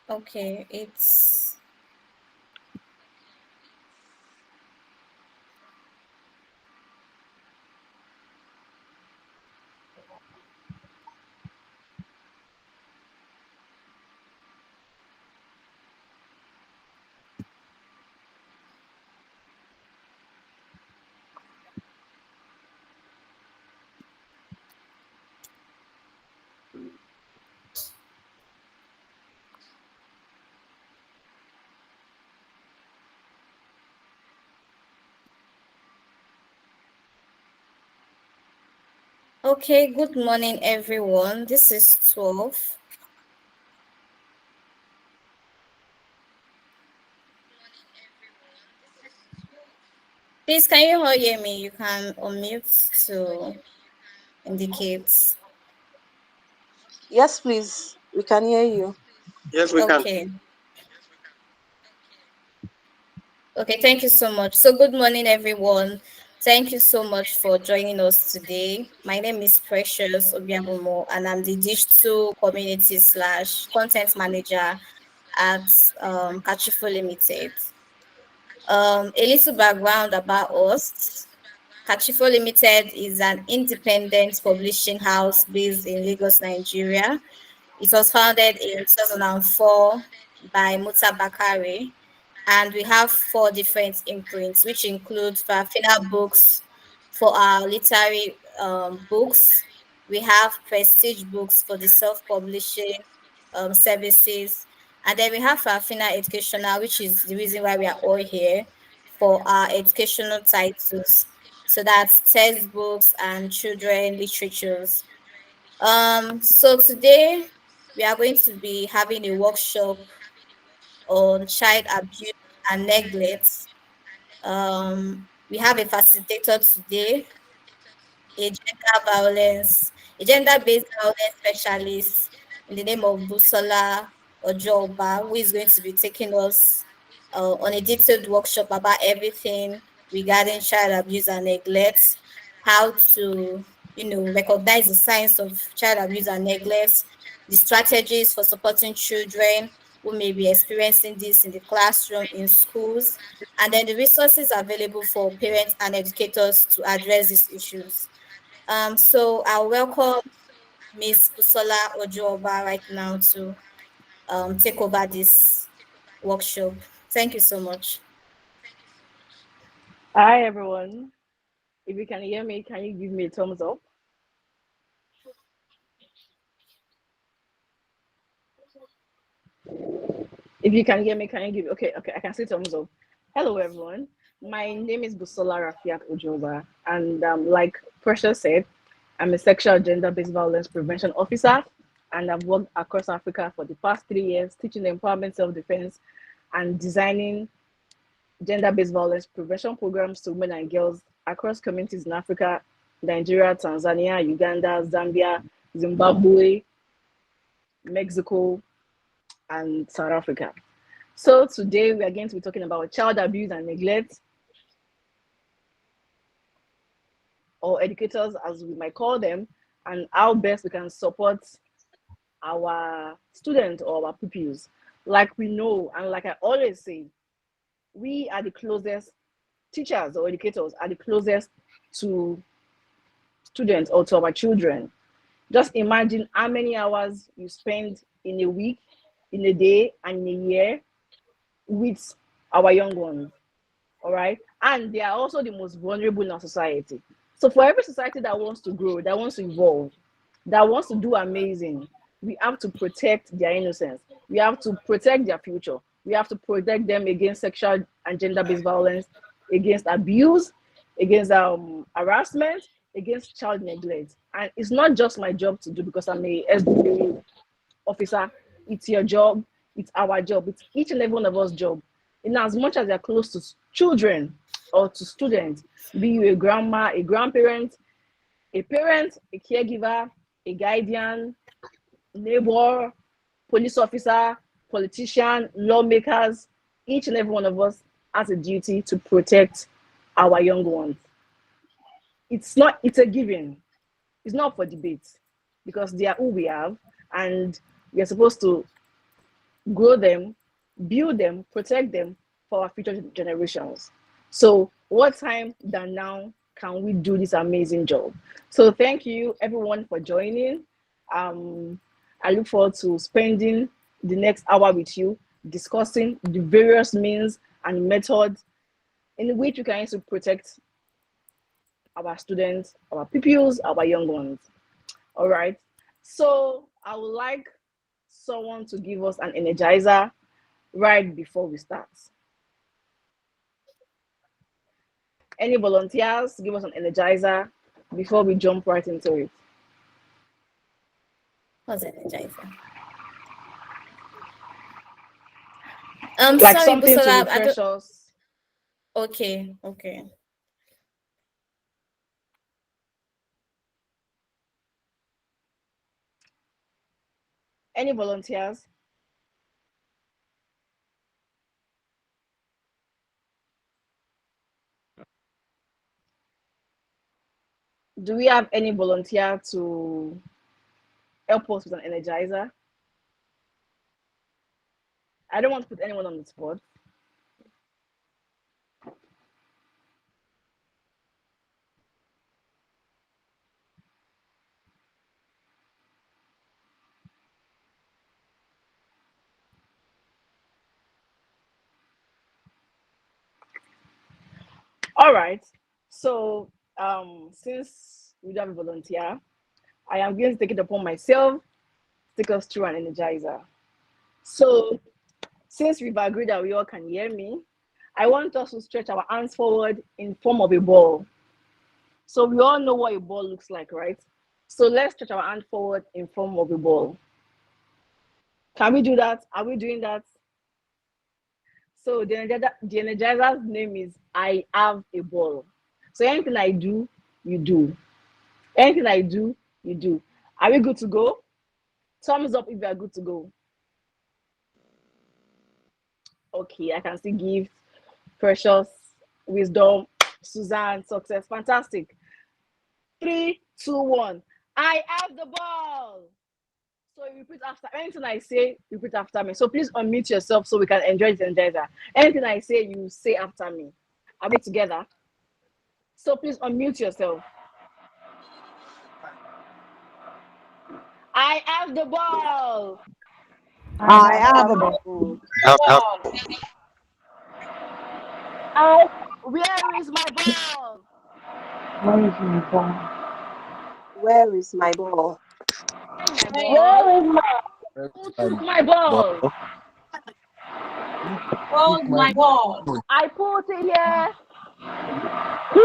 Okay, it's okay. Good morning, everyone. This is 12. Please, can you all hear me? You can unmute to indicate. Yes, please. We can hear you. Yes, we can. Okay. Okay, thank you so much. So, good morning, everyone. Thank you so much for joining us today. My name is Precious Obiamumo, and I'm the digital community slash content manager at Kachifo Limited. A little background about us. Kachifo Limited is an independent publishing house based in Lagos, Nigeria. It was founded in 2004 by Muta Bakare, and we have four different imprints, which include Farafina Books for our literary books. We have Prestige Books for the self-publishing services, and then we have Farafina Educational, which is the reason why we are all here, for our educational titles. So that's textbooks and children literatures. So today we are going to be having a workshop on child abuse and neglect. We have a facilitator today, a gender-based violence specialist in the name of Busola Ojo-Oba, who is going to be taking us on a detailed workshop about everything regarding child abuse and neglect, how to, recognize the signs of child abuse and neglect, the strategies for supporting children who may be experiencing this in the classroom, in schools, and then the resources available for parents and educators to address these issues. So I'll welcome Miss Busola Ojo-Oba right now to take over this workshop. Thank you so much. Hi everyone. If you can hear me, can you give me a thumbs up? If you can hear me, can you give okay, I can see thumbs up. Hello everyone. My name is Busola Rafiat Ojo-Oba, and like Precious said, I'm a sexual gender-based violence prevention officer, and I've worked across Africa for the past 3 years teaching empowerment, self-defense, and designing gender-based violence prevention programs to women and girls across communities in Africa, Nigeria, Tanzania, Uganda, Zambia, Zimbabwe, Mexico, and South Africa. So today we are going to be talking about child abuse and neglect, or educators as we might call them, and how best we can support our students or our pupils. Like we know, and like I always say, we are the closest, teachers or educators are the closest to students or to our children. Just imagine how many hours you spend in a week, in a day, and in a year with our young ones. All right. And they are also the most vulnerable in our society. So, for every society that wants to grow, that wants to evolve, that wants to do amazing, we have to protect their innocence. We have to protect their future. We have to protect them against sexual and gender based violence, against abuse, against harassment, against child neglect. And it's not just my job to do because I'm a SW officer. It's your job, it's our job, it's each and every one of us' job. In as much as they're close to children or to students, be you a grandma, a grandparent, a parent, a caregiver, a guardian, neighbor, police officer, politician, lawmakers, each and every one of us has a duty to protect our young ones. It's a given. It's not for debate because they are who we have, and we are supposed to grow them, build them, protect them for our future generations. So what time than now can we do this amazing job? So thank you everyone for joining. I look forward to spending the next hour with you discussing the various means and methods in which we can use to protect our students, our pupils, our young ones. All right. So I would like someone to give us an energizer right before we start. Any volunteers give us an energizer before we jump right into it? What's energizer? Like Sorry, something to Busola. refresh us. Okay. Any volunteers? Do we have any volunteer to help us with an energizer? I don't want to put anyone on the spot. All right. So since we don't have a volunteer, I am going to take it upon myself to take us through an energizer. So since we've agreed that we all can hear me, I want us to stretch our hands forward in form of a ball. So we all know what a ball looks like, right? So let's stretch our hand forward in form of a ball. Can we do that? Are we doing that? So the energizer's name is I have a ball. So anything I do, you do. Anything I do, you do. Are we good to go? Thumbs up if we are good to go. Okay, I can see gifts, precious, wisdom, Suzanne, success. Fantastic. 3, 2, 1. I have the ball. So you repeat after anything I say, repeat after me. So please unmute yourself so we can enjoy the energizer. Anything I say, you say after me. Are we together? So please unmute yourself. I have the ball. I have a ball. Where is my ball? Where is my ball? Where is my ball? My ball. Who took my ball? Oh my God. I put it here. I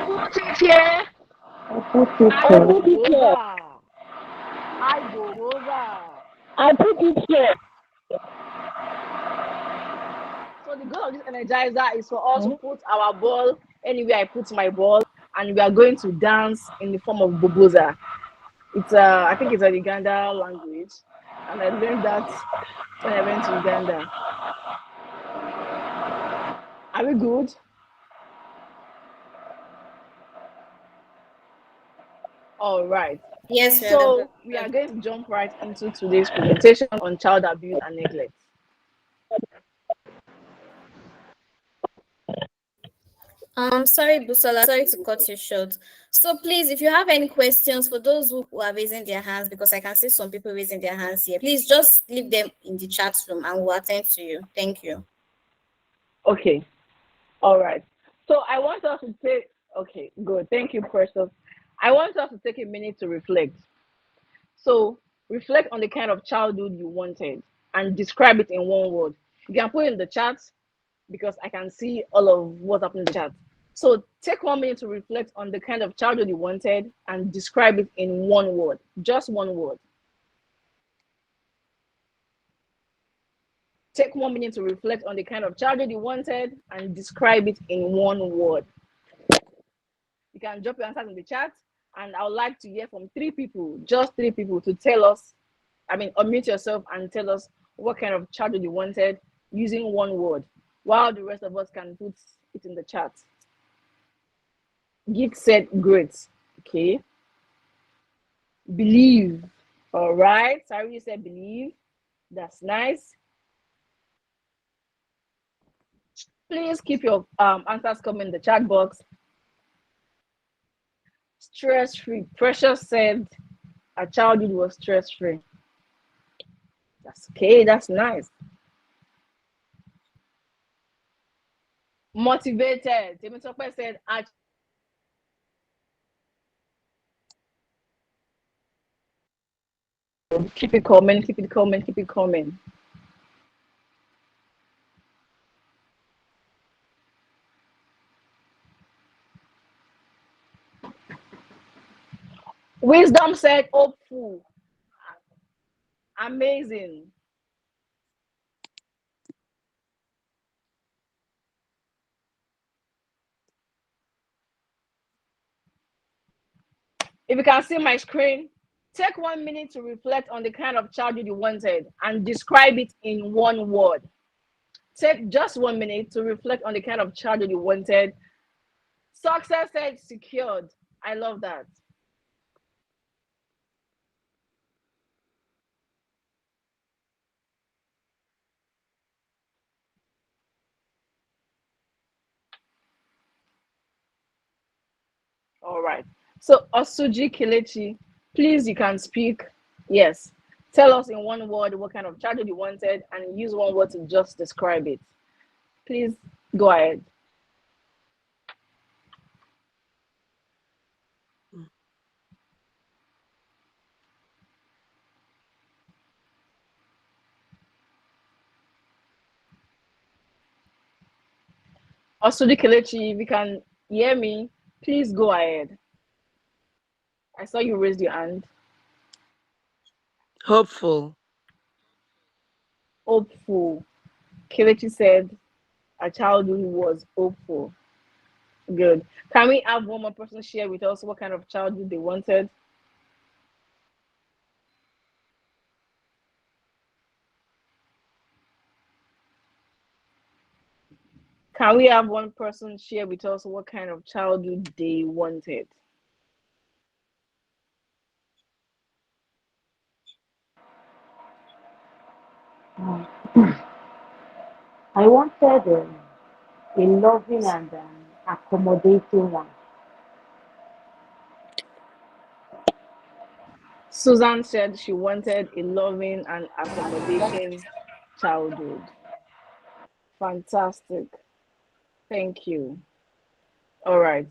put it here. I put it I here. go over. I go over. I put it here. So the goal of this energizer is for us to put our ball anywhere I put my ball, and we are going to dance in the form of buboza. It's I think it's a Uganda language, and I learned that when I went to Uganda. Are we good? All right. Yes, we are So good. we are going to jump right into today's presentation on child abuse and neglect. Sorry, Busola, sorry to cut you short. So please, if you have any questions for those who are raising their hands, because I can see some people raising their hands here, please just leave them in the chat room and we'll attend to you. Thank you. Okay. All right. So I want us to take, okay, good. Thank you, Precious. I want us to take a minute to reflect. So reflect on the kind of childhood you wanted and describe it in one word. You can put it in the chat because I can see all of what's happening in the chat. So take 1 minute to reflect on the kind of childhood you wanted and describe it in one word, just one word. Take 1 minute to reflect on the kind of childhood you wanted and describe it in one word. You can drop your answers in the chat, and I would like to hear from 3 people, just 3 people, to tell us, unmute yourself and tell us what kind of childhood you wanted using one word, while the rest of us can put it in the chat. Gift said great. Okay. Believe. All right. Sorry, you said believe. That's nice. Please keep your answers coming in the chat box. Stress-free. Precious said her childhood was stress-free. That's okay. That's nice. Motivated. Temitope said, keep it coming, keep it coming, keep it coming. Wisdom said, hopeful. Amazing. If you can see my screen, take 1 minute to reflect on the kind of childhood you wanted and describe it in one word. Take just 1 minute to reflect on the kind of childhood you wanted. Success said secured. I love that. All right. So Osuji Kelechi, please you can speak. Yes. Tell us in one word what kind of childhood you wanted and use one word to just describe it. Please go ahead. Osuji Kelechi, if you can hear me, please go ahead. I saw you raised your hand. Hopeful. Hopeful. Kelechi said a childhood was hopeful. Good. Can we have one more person share with us what kind of childhood they wanted? Can we have one person share with us what kind of childhood they wanted? I wanted a loving and accommodating one. Susan said she wanted a loving and accommodating childhood. Fantastic. Thank you. All right.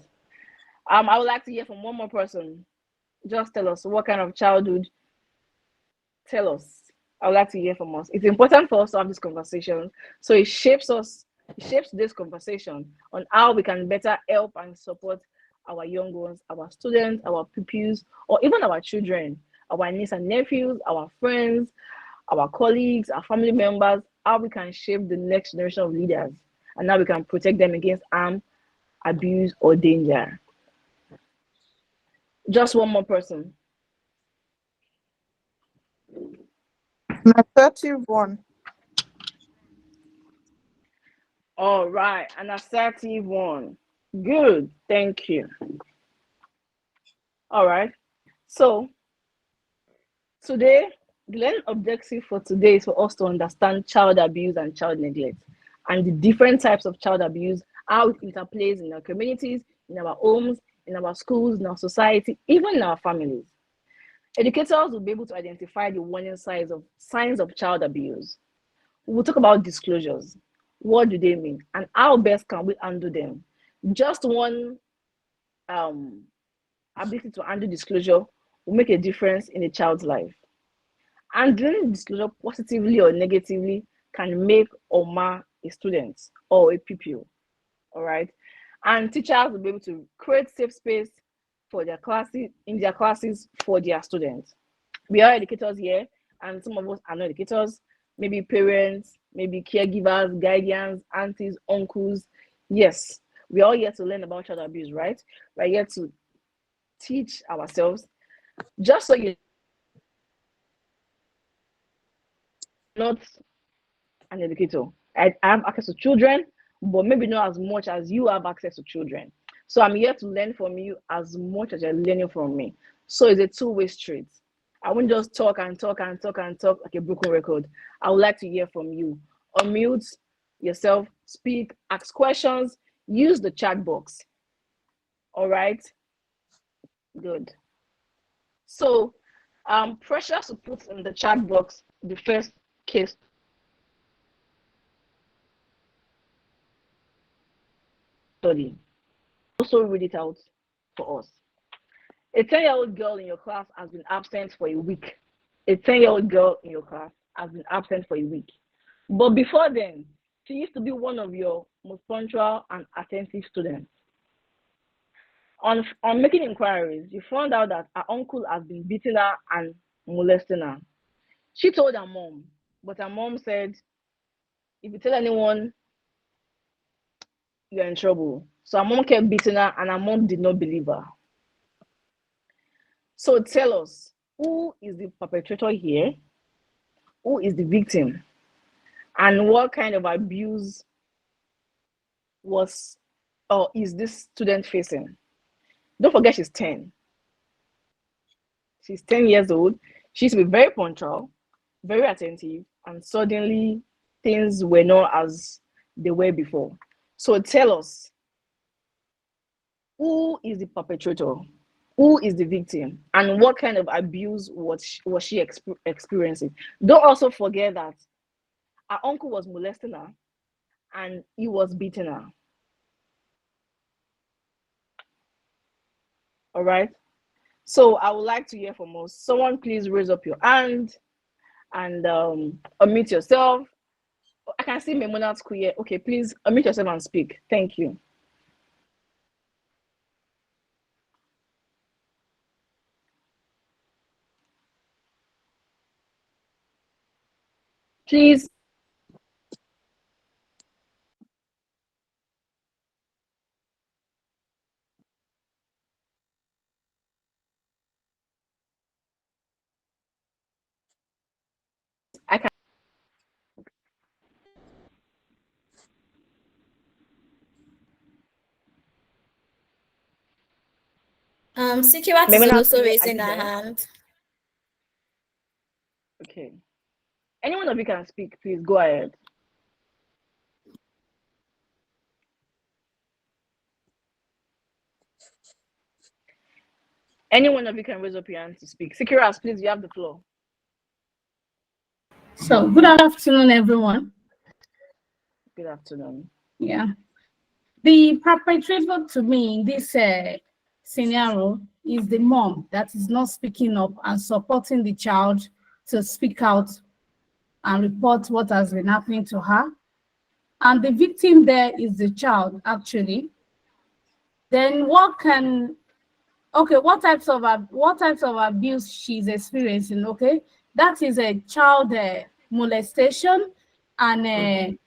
I would like to hear from one more person. Just tell us what kind of childhood. Tell us. I would like to hear from us. It's important for us to have this conversation. So it shapes us, it shapes this conversation on how we can better help and support our young ones, our students, our pupils, or even our children, our nieces and nephews, our friends, our colleagues, our family members, how we can shape the next generation of leaders and how we can protect them against harm, abuse, or danger. Just one more person. An assertive one. All right, an assertive one. Good, thank you. All right, so today, the learning objective for today is for us to understand child abuse and child neglect and the different types of child abuse, how it interplays in our communities, in our homes, in our schools, in our society, even in our families. Educators will be able to identify the warning signs of child abuse. We'll talk about disclosures. What do they mean? And how best can we handle them? Just one um, ability to handle disclosure will make a difference in a child's life. Handling disclosure positively or negatively can make or mar a student or a pupil. All right. And teachers will be able to create safe space for their classes in their classes for their students. We are educators here, and some of us are not educators, maybe parents, maybe caregivers, guardians, aunties, uncles. Yes, we're all here to learn about child abuse, right? We're here to teach ourselves. Just so you're not an educator, I have access to children, but maybe not as much as you have access to children. So I'm here to learn from you as much as you're learning from me. So it's a two-way street. I won't just talk and talk and talk and talk like a broken record. I would like to hear from you. Unmute yourself, speak, ask questions, use the chat box. All right? Good. So, Precious to put in the chat box the first case study. Also read it out for us. A 10-year-old girl in your class has been absent for a week. A 10-year-old girl in your class has been absent for a week. But before then, she used to be one of your most punctual and attentive students. On making inquiries, you found out that her uncle has been beating her and molesting her. She told her mom, but her mom said, if you tell anyone, you're in trouble. So her mom kept beating her, and her mom did not believe her. So tell us, who is the perpetrator here? Who is the victim? And what kind of abuse was or is this student facing? Don't forget she's 10. She's 10 years old. She used to be very punctual, very attentive, and suddenly things were not as they were before. So tell us, who is the perpetrator? Who is the victim? And what kind of abuse was she experiencing? Don't also forget that her uncle was molesting her and he was beating her. All right. So I would like to hear from us. Someone please raise up your hand and unmute yourself. I can see Memunat Kuye. Okay, please unmute yourself and speak. Thank you. Please. I can. Sikirat is Memunat also Kuye, are raising you her there? hand. Okay. Any one of you can speak, please go ahead. Any one of you can raise up your hand to speak. Sikirat, please, you have the floor. So, good afternoon, everyone. Good afternoon. Yeah. The perpetrator to me in this scenario is the mom that is not speaking up and supporting the child to speak out and report what has been happening to her. And the victim there is the child, actually. Then what types of abuse she's experiencing? Okay, that is a child molestation and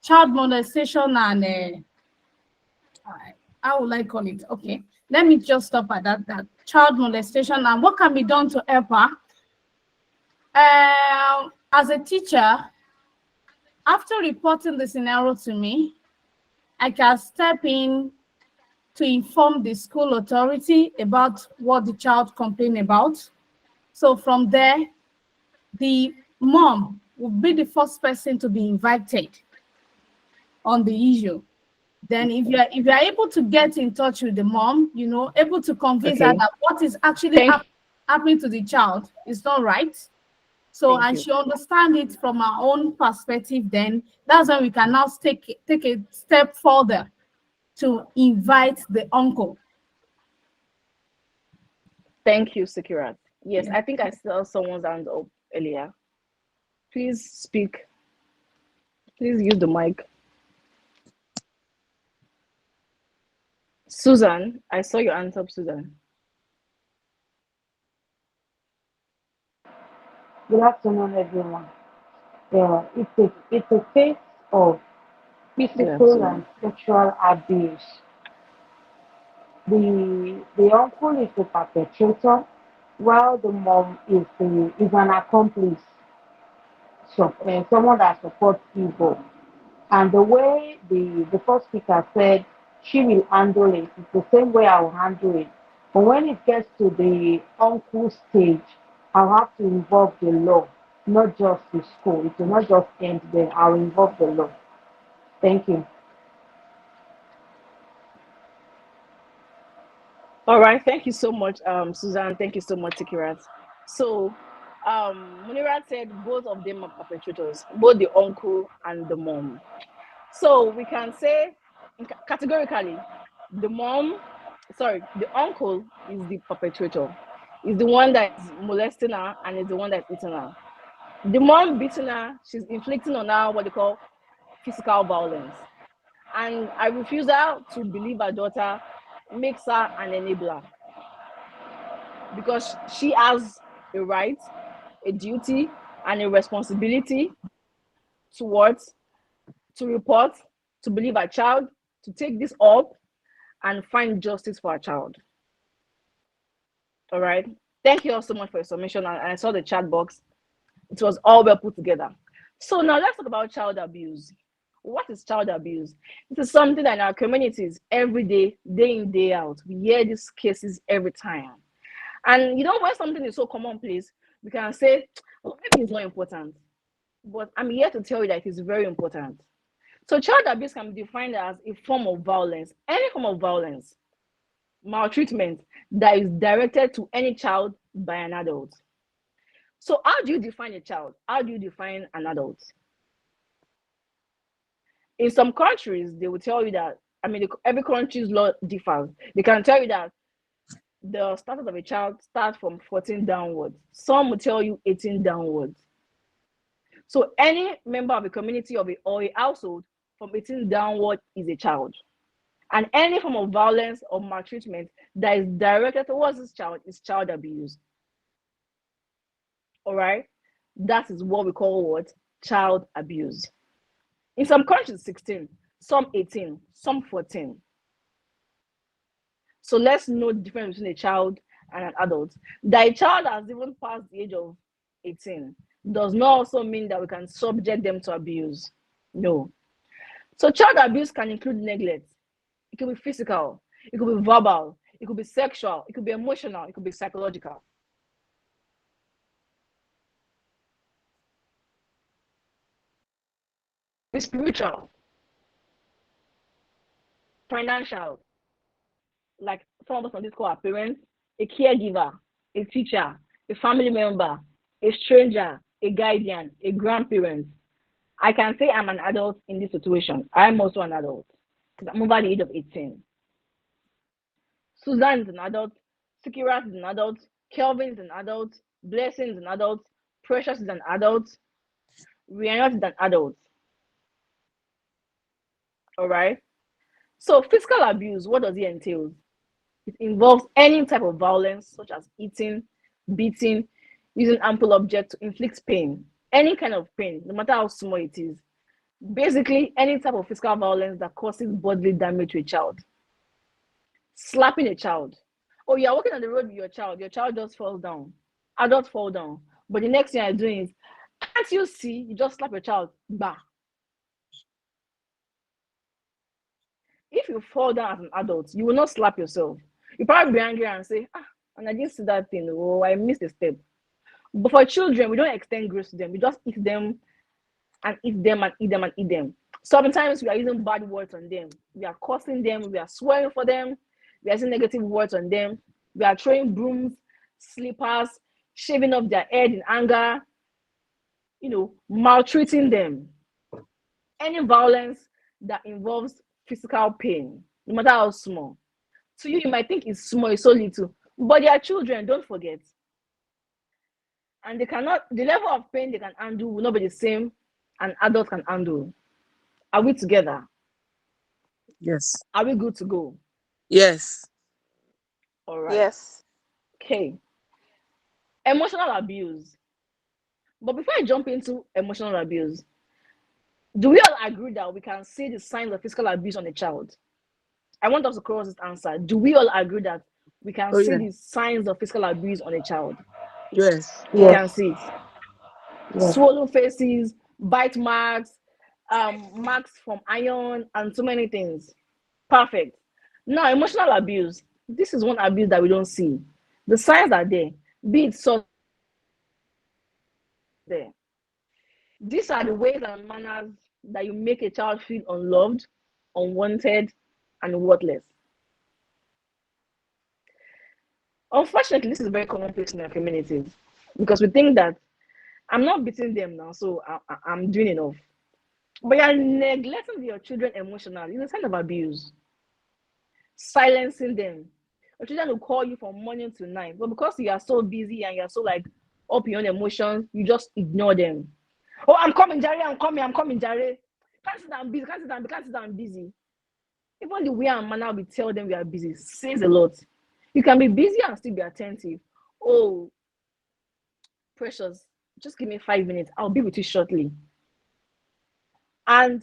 child molestation and how would I call it? Okay, let me just stop at that child molestation and what can be done to help her. As a teacher, after reporting the scenario to me, I can step in to inform the school authority about what the child complained about. So from there, the mom will be the first person to be invited on the issue. Then if you are able to get in touch with the mom, able to convince her that what is actually happening to the child is not right. So and she understand it from her own perspective, then that's when we can now take a step further to invite the uncle. Thank you, Sikirat. Yes, yeah. I think I saw someone's hand up earlier. Please speak. Please use the mic. Susan, I saw your hand up, Susan. Good afternoon, everyone. Yeah, it's a case of physical and sexual abuse. The uncle is the perpetrator, while the mom is an accomplice, so someone that supports evil. And the way the first speaker said she will handle it, it's the same way I will handle it. But when it gets to the uncle stage, I'll have to involve the law, not just the school. It will not just end there. I'll involve the law. Thank you. All right, thank you so much, Suzanne. Thank you so much, Tikirat. So, Munirat said both of them are perpetrators, both the uncle and the mom. So we can say categorically, the mom, sorry, the uncle is the perpetrator, is the one that is molesting her and is the one that's eating her. The mom beating her, she's inflicting on her what they call physical violence. And I refuse her to believe her daughter makes her an enabler because she has a right, a duty, and a responsibility towards to report, to believe her child, to take this up and find justice for her child. All right. Thank you all so much for your submission. I saw the chat box. It was all well put together. So now let's talk about child abuse. What is child abuse? This is something that in our communities every day in, day out, we hear these cases every time. And you know, when something is so commonplace, we can say, well, maybe it's not important. But I'm here to tell you that it is very important. So child abuse can be defined as a form of violence, any form of violence, maltreatment that is directed to any child by an adult. So how do you define a child? How do you define an adult? In some countries, they will tell you that, I mean, every country's law differs. They can tell you that the status of a child starts from 14 downwards. Some will tell you 18 downwards. So any member of a community or a household from 18 downward is a child. And any form of violence or maltreatment that is directed towards this child is child abuse. All right? That is what we call what? Child abuse. In some countries, 16, some 18, some 14. So let's know the difference between a child and an adult. That a child has even passed the age of 18 does not also mean that we can subject them to abuse. No. So child abuse can include neglect. It could be physical, it could be verbal, it could be sexual, it could be emotional, it could be psychological. It could be spiritual, financial, like some of us on this call are parents, a caregiver, a teacher, a family member, a stranger, a guardian, a grandparent. I can say I'm an adult in this situation. I'm also an adult because I'm over the age of 18. Suzanne is an adult, Sikirat is an adult, Kelvin is an adult, Blessing is an adult, Precious is an adult, Rihanna is an adult. All right. So physical abuse, what does it entail? It involves any type of violence, such as eating, beating, using harmful objects to inflict pain, any kind of pain, no matter how small it is. Basically, any type of physical violence that causes bodily damage to a child. Slapping a child. Oh, you're walking on the road with your child just falls down. Adults fall down. But the next thing you're doing is, can't you see? You just slap your child. Bah. If you fall down as an adult, you will not slap yourself. You probably be angry and say, and I didn't see that thing. Oh, I missed a step. But for children, we don't extend grace to them. We just eat them and eat them and eat them and eat them. Sometimes we are using bad words on them. We are cursing them. We are swearing for them. We are using negative words on them. We are throwing brooms, slippers, shaving off their head in anger, maltreating them. Any violence that involves physical pain, no matter how small. To you, you might think it's small, it's so little. But they are children, don't forget. And the level of pain they can handle will not be the same an adult can handle. Are we together? Yes. Are we good to go? Yes. All right. Yes. Okay. Emotional abuse. But before I jump into emotional abuse, do we all agree that we can see the signs of physical abuse on a child? I want us to cross this answer. Do we all agree that we can Oh see yeah. the signs of physical abuse on a child? Yes. We can Yes. see it. Yes. Swollen faces, bite marks, marks from iron, and so many things. Perfect. Now, emotional abuse. This is one abuse that we don't see. The signs are there, be it so there. These are the ways and manners that you make a child feel unloved, unwanted, and worthless. Unfortunately, this is very commonplace in our communities because we think that I'm not beating them now, so I'm doing enough. But you're neglecting your children emotionally. It's a sign of abuse. Silencing them. Your children will call you from morning to night, but because you are so busy and you're so like up your own emotions, you just ignore them. Oh, I'm coming, Jerry. I'm coming, Jerry. Can't sit down, busy. Can't sit down, busy. Even the way and manner we tell them we are busy says a lot. You can be busy and still be attentive. Oh, precious, just give me 5 minutes. I'll be with you shortly. And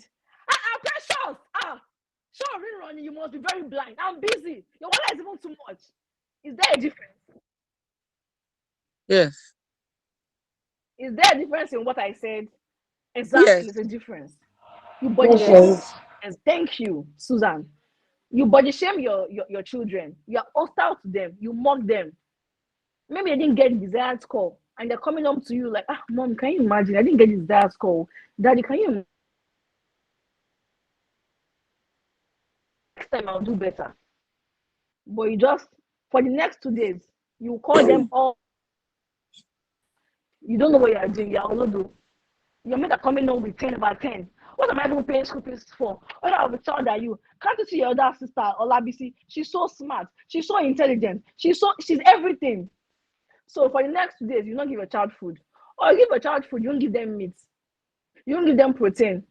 precious, sure, Ronnie, you must be very blind. I'm busy. Your wallet is even too much. Is there a difference? Yes. Is there a difference in what I said? Exactly, Yes. there's a difference. You body Yes, there shame. is. And thank you, Susan. You body shame your children. You are hostile to them. You mock them. Maybe they didn't get the desired score, and they're coming up to you like, mom, can you imagine? I didn't get the desired score. Daddy, can you imagine? Next time I'll do better. But you just for the next 2 days, you call them all. You don't know what you are doing. You are all your mates are coming home with 10/10. What am I even paying school fees for? What are the child are you? Can't you see your other sister, Olabisi? She's so smart. She's so intelligent. She's everything. So for the next 2 days, you don't give a child food. Or you give a child food, you don't give them meat. You don't give them protein.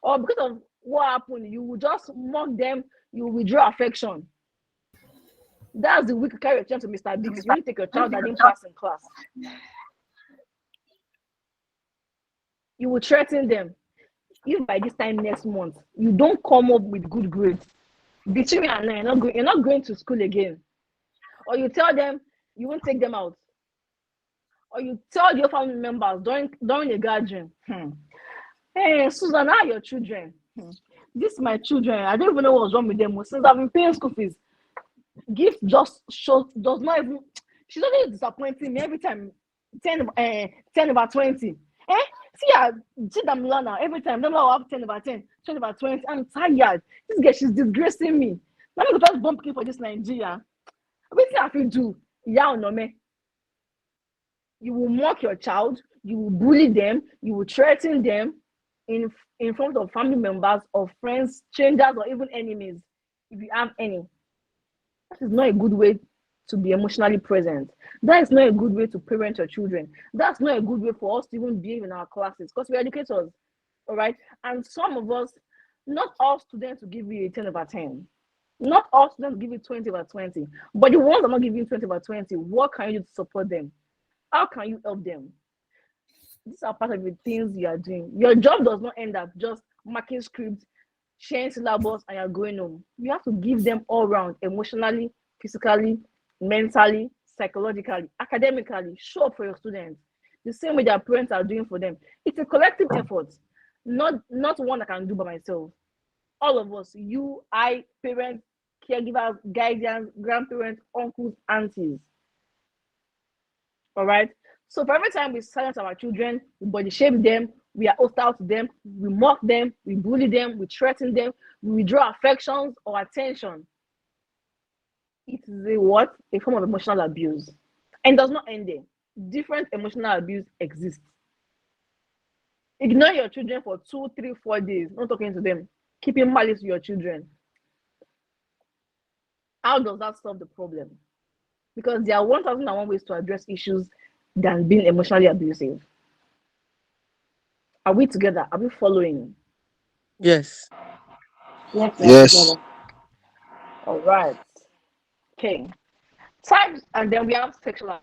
Or because of what happened, you will just mock them, you will withdraw affection. That's the week you carry your child to Mr. Biggs. You won't take your child that didn't pass in class. You will threaten them. If by this time next month you don't come up with good grades, between you and I, you're not going to school again. Or you tell them you won't take them out. Or you tell your family members during a gathering, hey Susan, how are your children? This my children. I don't even know what's wrong with them. Since I've been paying school fees, gift just shows does not even. She's only disappointing me every time. 10/20. See them now. Every time them will have 10/10, 20/20. I'm tired. This girl, she's disgracing me. Let me go just bumping for this Nigeria. What do I have to do? Yeah or no me? You will mock your child, you will bully them, you will threaten them in front of family members or friends, strangers, or even enemies, if you have any. That is not a good way to be emotionally present. That is not a good way to parent your children. That's not a good way for us to even behave in our classes because we're educators, all right? And some of us, not all students will give you a 10/10. Not all students give you 20/20. But the ones that are not giving you 20/20, what can you do to support them? How can you help them? These are part of the things you are doing. Your job does not end up just marking scripts, sharing syllabus, and you're going home. You have to give them all round emotionally, physically, mentally, psychologically, academically. Show up for your students the same way their parents are doing for them. It's a collective effort, not one I can do by myself. All of us, you, I, parents, caregivers, guardians, grandparents, uncles, aunties. All right. So for every time we silence our children, we body shame them, we are hostile to them, we mock them, we bully them, we threaten them, we withdraw affections or attention. It is a what? A form of emotional abuse. And does not end there. Different emotional abuse exists. Ignore your children for 2, 3, 4 days, not talking to them, keeping malice with your children. How does that solve the problem? Because there are 1,001 ways to address issues than being emotionally abusive. Are we together? Are we following? Yes. Yes, we are Yes. together. All right. Okay. Types, and then we have sexual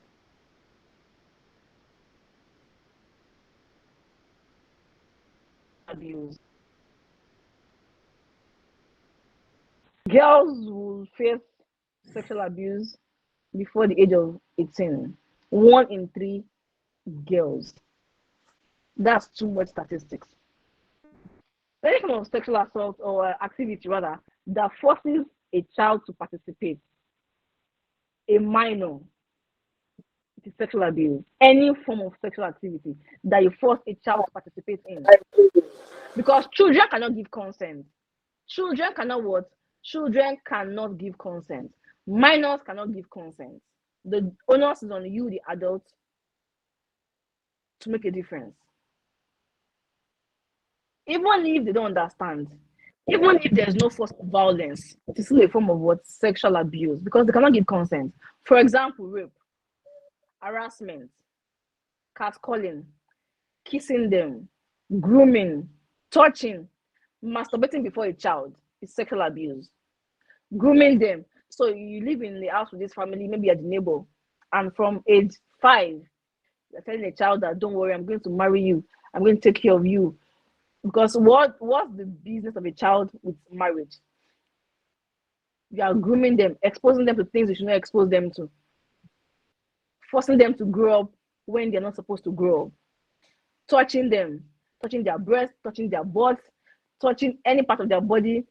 abuse. Girls will face sexual abuse before the age of 18. 1 in 3 girls. That's too much statistics. Any kind of sexual assault or activity rather that forces a child to participate a minor, it is sexual abuse. Any form of sexual activity that you force a child to participate in. Because children cannot give consent. Children cannot what? Children cannot give consent. Minors cannot give consent. The onus is on you, the adult, to make a difference. Even if they don't understand, even if there's no force of violence, it is still a form of what? Sexual abuse, because they cannot give consent. For example, rape, harassment, catcalling, kissing them, grooming, touching, masturbating before a child is sexual abuse. Grooming them. So you live in the house with this family, maybe you're the neighbor, and from age 5, you're telling a child that don't worry, I'm going to marry you, I'm going to take care of you. Because what's the business of a child with marriage? You are grooming them, exposing them to things you should not expose them to, forcing them to grow up when they're not supposed to grow up, touching them, touching their breasts, touching their butts, touching any part of their body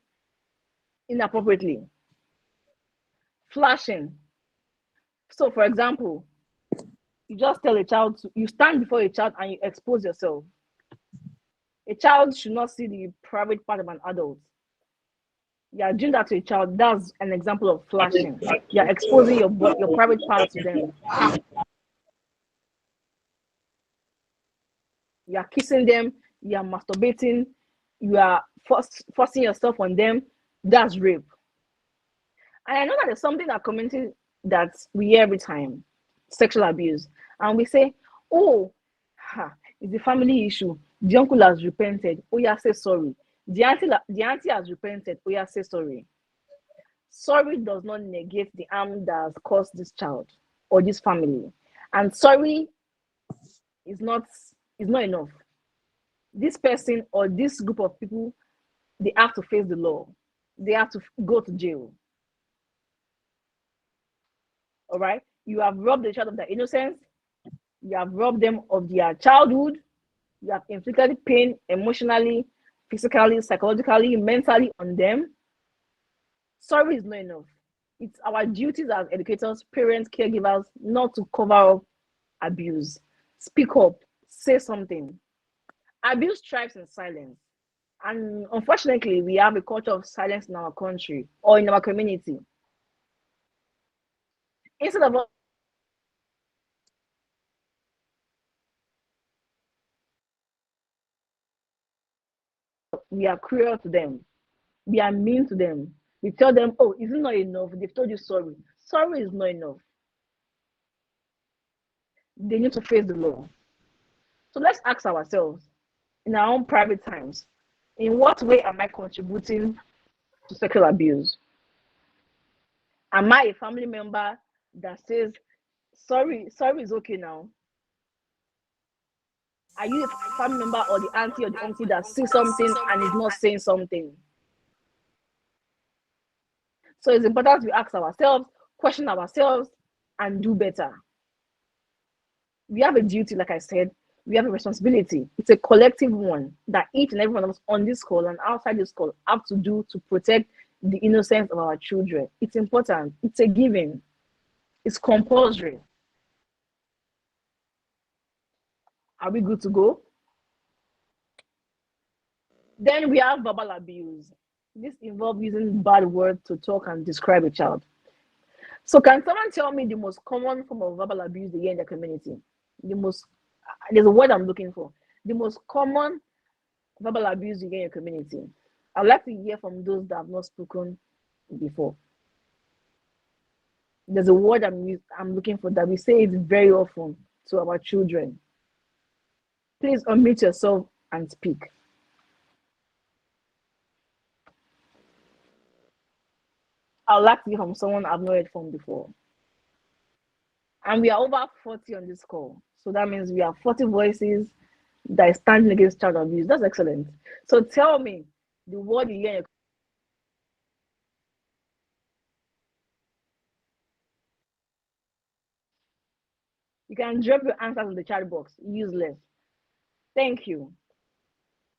inappropriately, flashing. So, for example, you just tell a child you stand before a child and you expose yourself. A child should not see the private part of an adult. You are doing that to a child. That's an example of flashing. You are exposing your private part to them. You are kissing them. You are masturbating. You are forcing yourself on them. That's rape. And I know that there's something that community that we hear every time: sexual abuse, and we say, "Oh, it's a family issue. The uncle has repented. Oh yeah, say sorry. The auntie has repented. Oh yeah, say sorry." Sorry does not negate the harm that has caused this child or this family, and sorry is not enough. This person or this group of people, they have to face the law. They have to go to jail. All right, you have robbed the child of their innocence. You have robbed them of their childhood. You have inflicted pain emotionally, physically, psychologically, mentally on them. Sorry is not enough. It's our duties as educators, parents, caregivers, not to cover up abuse. Speak up, say something. Abuse thrives in silence. And unfortunately, we have a culture of silence in our country or in our community. Instead of we are cruel to them, we are mean to them. We tell them, oh, is it not enough? They've told you sorry. Sorry is not enough. They need to face the law. So let's ask ourselves in our own private times, in what way am I contributing to sexual abuse? Am I a family member that says, sorry is okay now? Are you a family member or the auntie or the uncle that sees something and is not saying something? So it's important we ask ourselves, question ourselves, and do better. We have a duty, like I said, we have a responsibility. It's a collective one that each and every one of us on this call and outside this call have to do to protect the innocence of our children. It's important. It's a given. It's compulsory. Are we good to go? Then we have verbal abuse. This involves using bad words to talk and describe a child. So can someone tell me the most common form of verbal abuse they hear in the community? There's a word I'm looking for. The most common verbal abuse you hear in your community. I'd like to hear from those that have not spoken before. There's a word I'm looking for that we say it very often to our children. Please unmute yourself and speak. I'd like to hear from someone I've not heard from before. And we are over 40 on this call. So that means we have 40 voices that is standing against child abuse. That's excellent. So tell me the word you hear. You can drop your answers in the chat box. Useless. Thank you.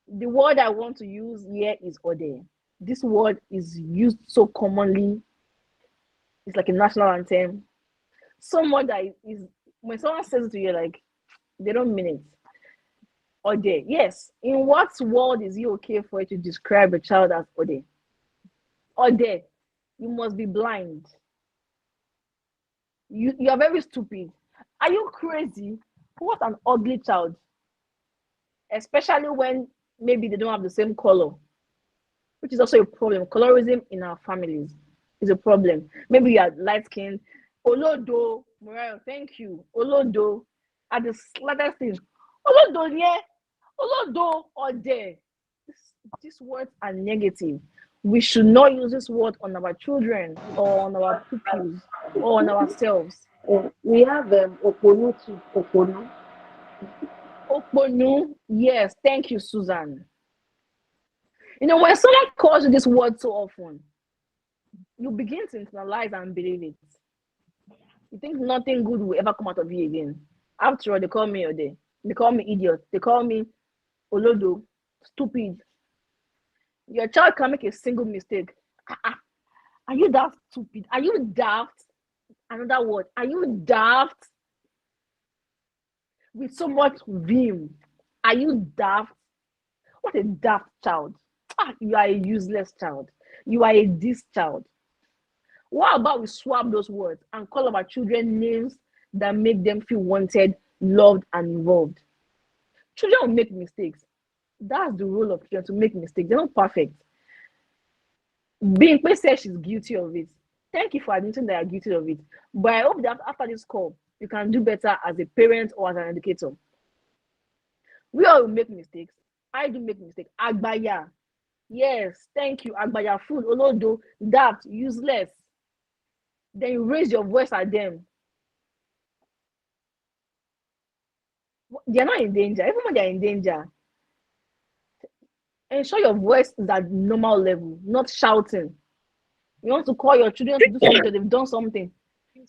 The word I want to use here is ode. This word is used so commonly. It's like a national anthem. So much that is when someone says it to you, like they don't mean it. Ode. Yes. In what world is it okay for you to describe a child as Ode? Ode. You must be blind. You are very stupid. Are you crazy? What an ugly child. Especially when maybe they don't have the same color, which is also a problem. Colorism in our families is a problem. Maybe you are light skinned. Olodo, Muriel, thank you. Olodo, at the slightest thing. Olodo, yeah. Olodo, or there. These words are negative. We should not use this word on our children or on our pupils or on ourselves. We have Oponu to Oponu. Oponu, yes, thank you, Susan. You know, when someone calls you this word so often, you begin to internalize and believe it. You think nothing good will ever come out of you again. After all, they call me Ode. They call me idiot. They call me Olodo, stupid. Your child can make a single mistake. Are you that stupid? Are you daft? Another word. Are you daft? With so much vim. Are you daft? What a daft child. You are a useless child. You are a this child. What about we swap those words and call our children names that make them feel wanted, loved, and involved? Children will make mistakes. That's the role of children, to make mistakes. They're not perfect. Being says she's guilty of it. Thank you for admitting that you're guilty of it. But I hope that after this call, you can do better as a parent or as an educator. We all make mistakes. I do make mistakes. Agbaya. Yes, thank you. Agbaya food. Olodo, that, useless. Then you raise your voice at them. They're not in danger. Even when they're in danger, ensure your voice is at normal level, not shouting. You want to call your children to do something, they've done something.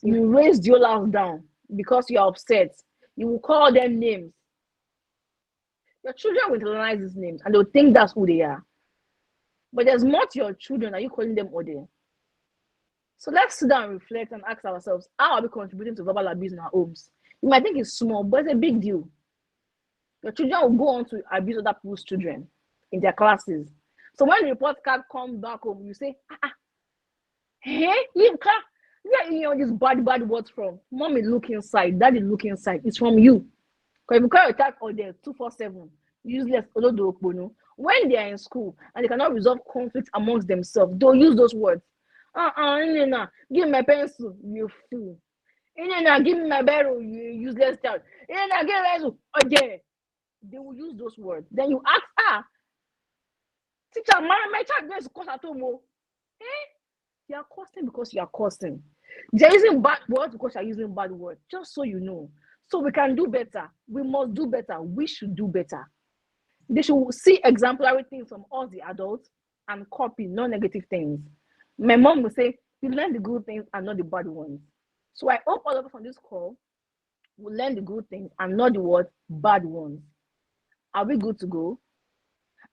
You raise your laugh down because you're upset. You will call them names. Your children will internalize these names and they'll think that's who they are. But there's more to your children. Are you calling them Ode? So let's sit down and reflect and ask ourselves, how are we contributing to verbal abuse in our homes? You might think it's small, but it's a big deal. Your children will go on to abuse other people's children in their classes. So when the report card comes back home, you say, hey, you can't. Where are you hearing these bad words from? Mommy, look inside. Daddy, look inside. It's from you. Because if you call your child or they're 247, useless, when they are in school and they cannot resolve conflict amongst themselves, they'll use those words. Give me my pencil, you fool. Give me my barrel, you useless child. Give me my pencil. Okay. They will use those words. Then you ask, teacher, my child goes to course at home. Eh? You are cursing because you are cursing. They're using bad words because you're using bad words. Just so you know. So we can do better. We must do better. We should do better. They should see exemplary things from us, the adults, and copy non-negative things. My mom will say, you learn the good things and not the bad ones. So I hope all of us on this call will learn the good things and not the what bad ones. Are we good to go?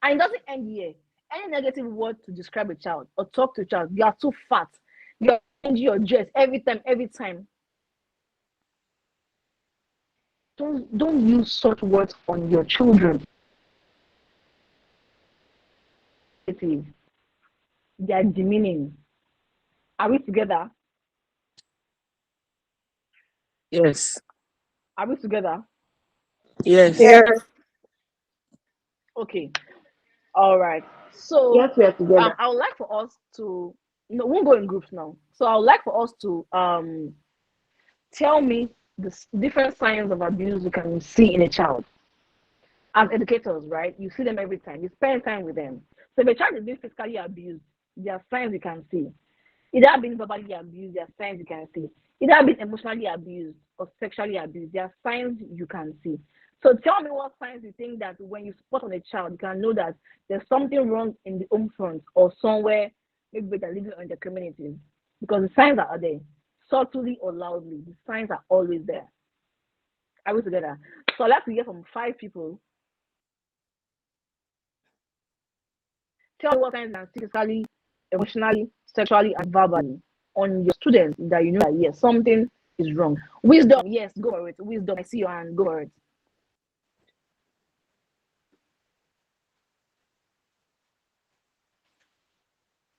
And it doesn't end here. Any negative word to describe a child or talk to a child, you are too fat. You are changing your dress every time. Don't use such words on your children. They are demeaning. Are we together? Yes. Are we together? Yes. Yeah. Okay. All right. So Yes, we are together. I would like for us to, we'll go in groups now. So I would like for us to tell me the different signs of abuse you can see in a child. As educators, right? You see them every time. You spend time with them. So if a child is being physically abused, there are signs you can see. Either being verbally abused, there are signs you can see. Either being emotionally abused or sexually abused, there are signs you can see. So tell me what signs you think that when you spot on a child, you can know that there's something wrong in the home front or somewhere, maybe they're living in the community. Because the signs are there, subtly or loudly. The signs are always there. Are we together? So I'd like to hear from 5 people. Tell me what signs you can see physically, emotionally, sexually, and verbally on your students that you know that yes, something is wrong. Wisdom, yes, go for it. Wisdom, I see your hand, go for it.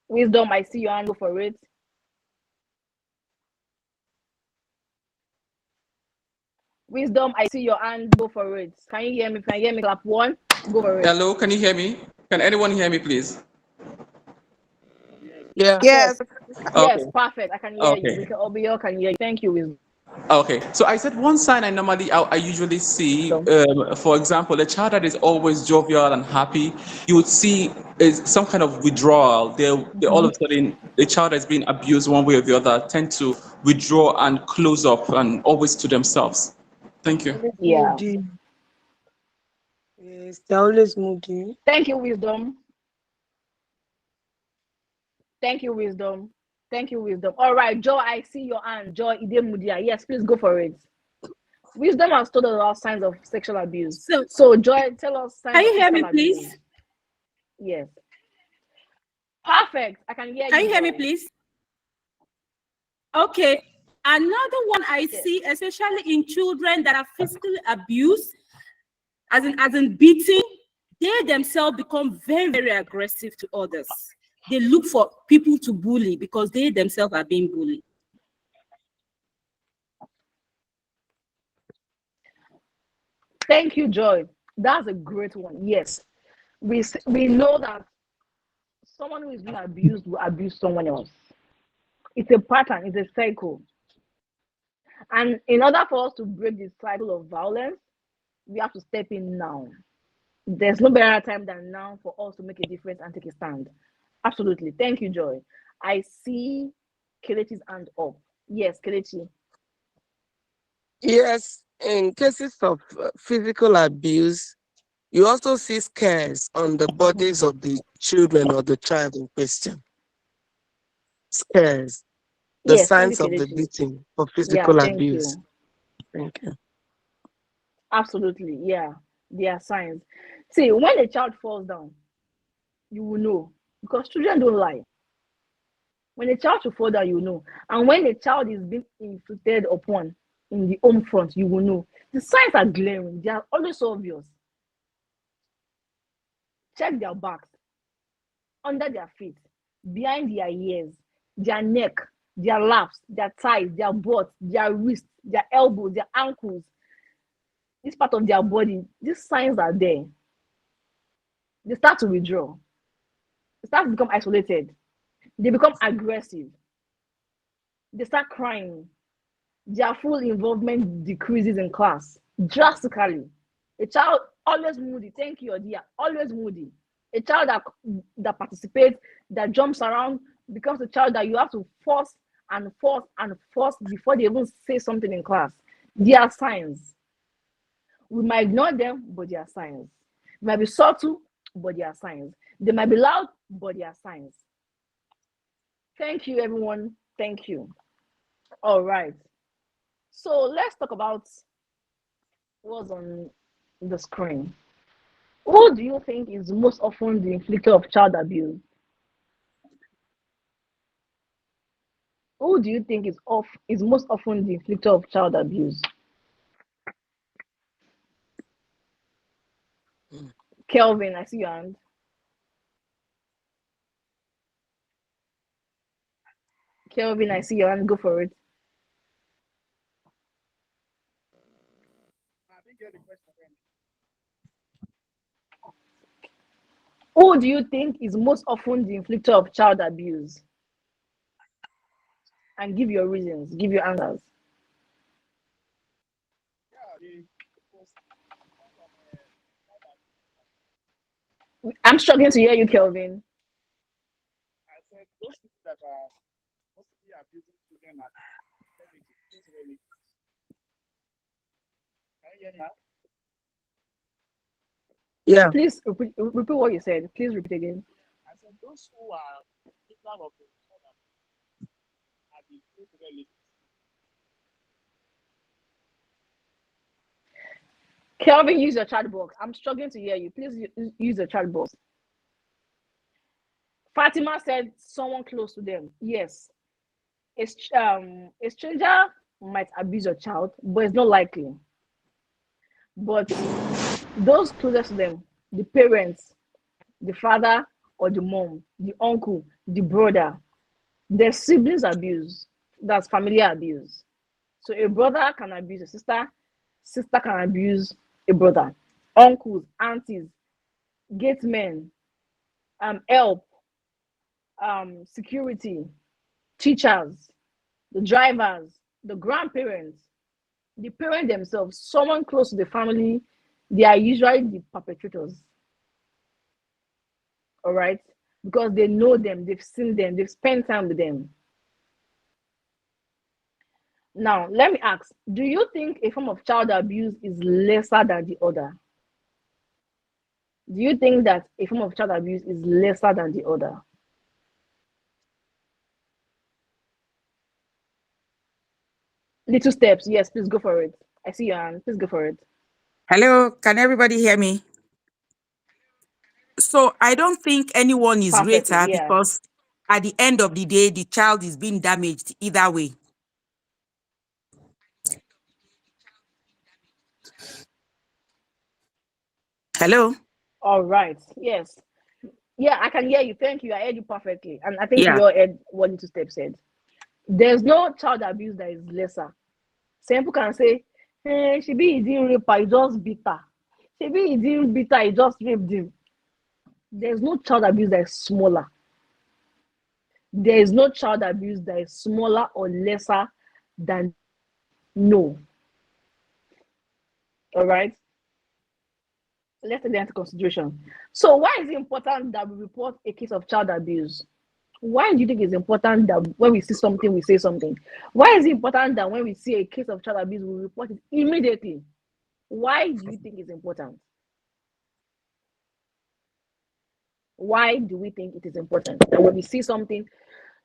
Wisdom, I see your hand, go for it. Wisdom, I see your hand, go for it. Can you hear me? Can you hear me? Clap one, go for it. Hello, can you hear me? Can anyone hear me, please? Yeah. Yes, Yes. yes, Okay. perfect. I can hear you. Okay. We can Obiyo can hear you. Thank you, Wisdom. Okay. So I said one sign I usually see, for example, a child that is always jovial and happy, you would see is some kind of withdrawal. They all of a sudden, the child that's being abused one way or the other tend to withdraw and close up and always to themselves. Thank you. Always Yeah. moody. Yes, they're always moody. Thank you, Wisdom. Thank you, Wisdom. Thank you, Wisdom. All right, Joy, I see your hand. Joy Idemudia. Yes, please go for it. Wisdom has told us about signs of sexual abuse. So, So, Joy, tell us can signs you of hear me, physical please? abuse. Yes. Perfect. I can hear Can you, you hear me, Joy. please? Okay. Another one I Yes. see, especially in children that are physically abused, as in beating, they themselves become very, very aggressive to others. They look for people to bully because they themselves are being bullied. Thank you, Joy. That's a great one. Yes. We know that someone who is being abused will abuse someone else. It's a pattern, it's a cycle. And in order for us to break this cycle of violence, we have to step in now. There's no better time than now for us to make a difference and take a stand. Absolutely. Thank you, Joy. I see Kelechi's hand up. Yes, Kelechi. Yes, in cases of physical abuse, you also see scars on the bodies of the children or the child in question. Scars, the Yes, thank you, signs of the Kelechi. victim of Yeah, physical thank abuse. you. Thank you. Absolutely. Yeah, there are signs. See, when a child falls down, you will know because children don't lie. When a child should fall down, you will know. And when a child is being inflicted upon in the home front, you will know. The signs are glaring, they are always obvious. Check their backs, under their feet, behind their ears, their neck, their laps, their thighs, their butt, their wrists, their elbows, their ankles, this part of their body. These signs are there. They start to withdraw, they start to become isolated, they become aggressive, they start crying, their full involvement decreases in class drastically. A child always moody, thank you, dear, always moody. A child that participates, that jumps around, becomes a child that you have to force and force and force before they even say something in class. They are signs. We might ignore them, but they are signs. They might be subtle, but they are signs. They might be loud, but they are signs. Thank you, everyone. Thank you. All right. So let's talk about what's on the screen. Who do you think is most often the inflictor of child abuse? Who do you think is most often the inflictor of child abuse? Kelvin, I see your hand. Kelvin, I see your hand. Go for it. Who do you think is most often the inflictor of child abuse? And give your reasons, give your answers. I'm struggling to hear you, Kelvin. Yeah. Please repeat what you said. Please repeat again. Kelvin, use your chat box. I'm struggling to hear you. Please use your chat box. Fatima said someone close to them. Yes. A stranger might abuse your child, but it's not likely. But those closest to them, the parents, the father or the mom, the uncle, the brother, their siblings abuse. That's familiar abuse. So a brother can abuse a sister, sister can abuse a brother, uncles, aunties, gate men, help, security, teachers, the drivers, the grandparents, the parents themselves, someone close to the family, they are usually the perpetrators. All right, because they know them, they've seen them, they've spent time with them. Now, let me ask, do you think a form of child abuse is lesser than the other? Do you think that a form of child abuse is lesser than the other? Little steps, yes, please go for it. I see your hand, please go for it. Hello, can everybody hear me? So I don't think anyone is Perfectly, greater yeah. because at the end of the day, the child is being damaged either way. Hello? All right, yes. Yeah, I can hear you. Thank you. I heard you perfectly. And I think we Yeah. all heard what Little Step said. There's no child abuse that is lesser. Some people can say, hey, she be he didn't rape her, he just beat her. She be he didn't beat her, he just raped him. There's no child abuse that is smaller. There is no child abuse that is smaller or lesser than no. All right. Let's take that into consideration. So, why is it important that we report a case of child abuse? Why do you think it's important that when we see something, we say something? Why is it important that when we see a case of child abuse, we report it immediately? Why do you think it's important? Why do we think it is important that when we see something,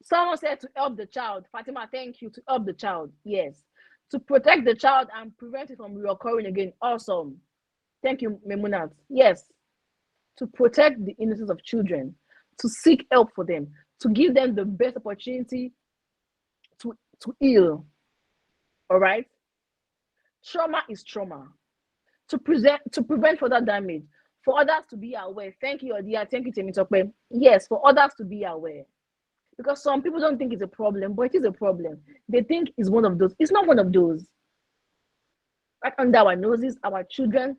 someone said to help the child? Fatima, thank you, to help the child. Yes. To protect the child and prevent it from reoccurring again. Awesome. Thank you, Memunat. Yes. To protect the innocence of children, to seek help for them, to give them the best opportunity to heal. All right. Trauma is trauma. To prevent further damage, for others to be aware. Thank you, Odia. Thank you, Temitope. Yes, for others to be aware. Because some people don't think it's a problem, but it is a problem. They think it's one of those. It's not one of those. Right under our noses, our children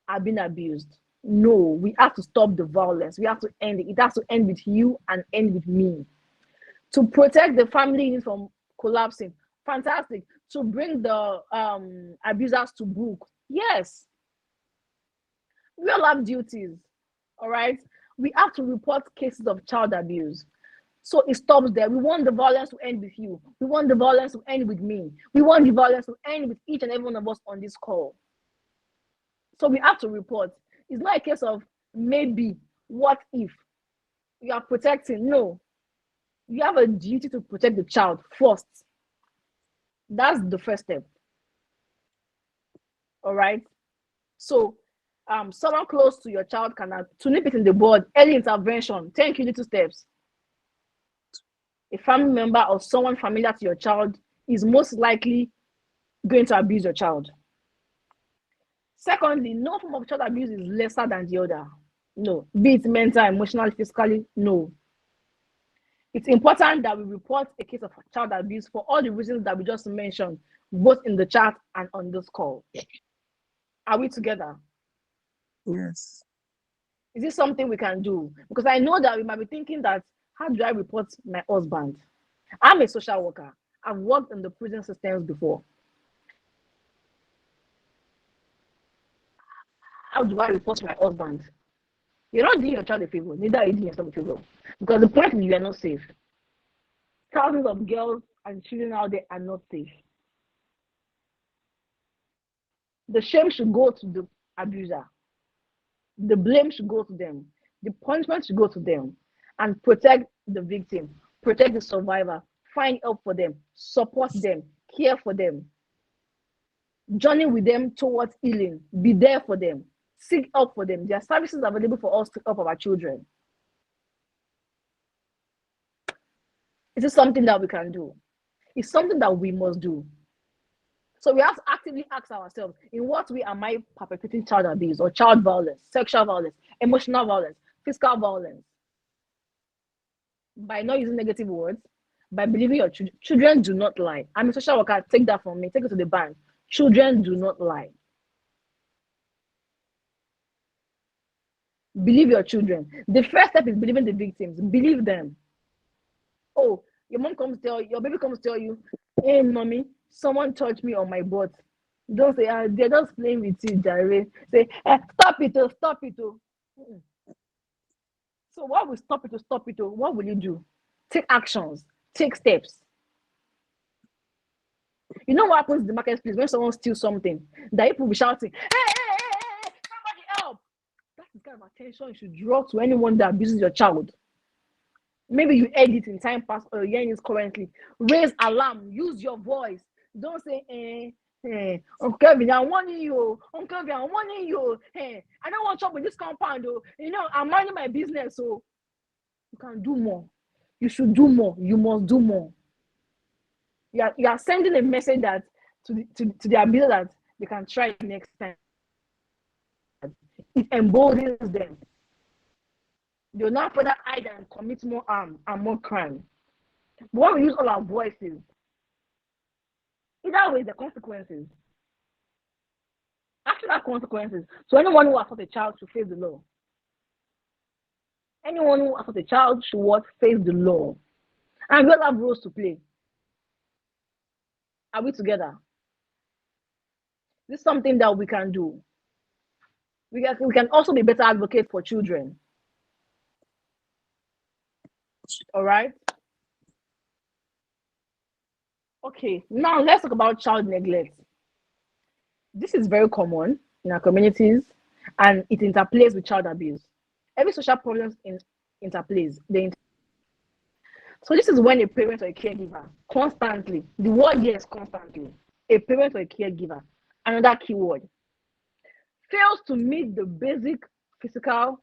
are being abused. No, we have to stop the violence. We have to end it. It has to end with you and end with me. To protect the family unit from collapsing. Fantastic. To bring the abusers to book. Yes. We all have duties. All right. We have to report cases of child abuse. So it stops there. We want the violence to end with you. We want the violence to end with me. We want the violence to end with each and every one of us on this call. So we have to report. It's not a case of maybe, what if you are protecting. No, you have a duty to protect the child first. That's the first step. All right. So someone close to your child can to nip it in the bud, early intervention. Thank you, Little Steps. A family member or someone familiar to your child is most likely going to abuse your child. Secondly, no form of child abuse is lesser than the other. No, be it mental, emotionally, physically, no. It's important that we report a case of child abuse for all the reasons that we just mentioned, both in the chat and on this call. Are we together? Yes. Is this something we can do? Because I know that we might be thinking that, how do I report my husband? I'm a social worker. I've worked in the prison systems before. How do I report my husband? You're not doing your child a favor, neither are you doing yourself a favor. Because the point is, you are not safe. Thousands of girls and children out there are not safe. The shame should go to the abuser. The blame should go to them. The punishment should go to them. And protect the victim, protect the survivor, find help for them, support them, care for them, journey with them towards healing, be there for them, seek help for them. There are services available for us to help our children. Is this something that we can do? It's something that we must do. So we have to actively ask ourselves, in what way am I perpetrating child abuse or child violence, sexual violence, emotional violence, physical violence? By not using negative words, by believing your children do not lie. I'm a social worker, take that from me, take it to the bank. Children do not lie. Believe your children. The first step is believing the victims. Believe them. Oh, your baby comes tell you, hey, mommy, someone touched me on my butt. Don't say, they're just playing with you, Jerry. Say, stop it, stop it. So what will stop it, stop it? What will you do? Take actions, take steps. You know what happens in the marketplace when someone steals something? That people will be shouting, hey, somebody help. That's the kind of attention you should draw to anyone that abuses your child. Maybe you heard it in time past or you're hearing it currently. Raise alarm, use your voice. Don't say, Uncle Kevin, I'm warning you. Uncle Kevin, I'm warning you. I don't want trouble with this compound. I'm minding my business. So you can do more. You should do more. You must do more. You are sending a message that to the abuser that they can try it next time. It emboldens them. They'll not further hide and commit more harm and more crime. But when we use all our voices, either way, the consequences. Actual consequences. So anyone who assaults a child should face the law. Anyone who assaults a child should face the law. And we all have roles to play. Are we together? This is something that we can do. We can also be better advocates for children. All right? Okay, now let's talk about child neglect. This is very common in our communities and it interplays with child abuse. Every social problem interplays. So this is when a parent or a caregiver constantly, the word here is constantly, a parent or a caregiver, another keyword, fails to meet the basic physical,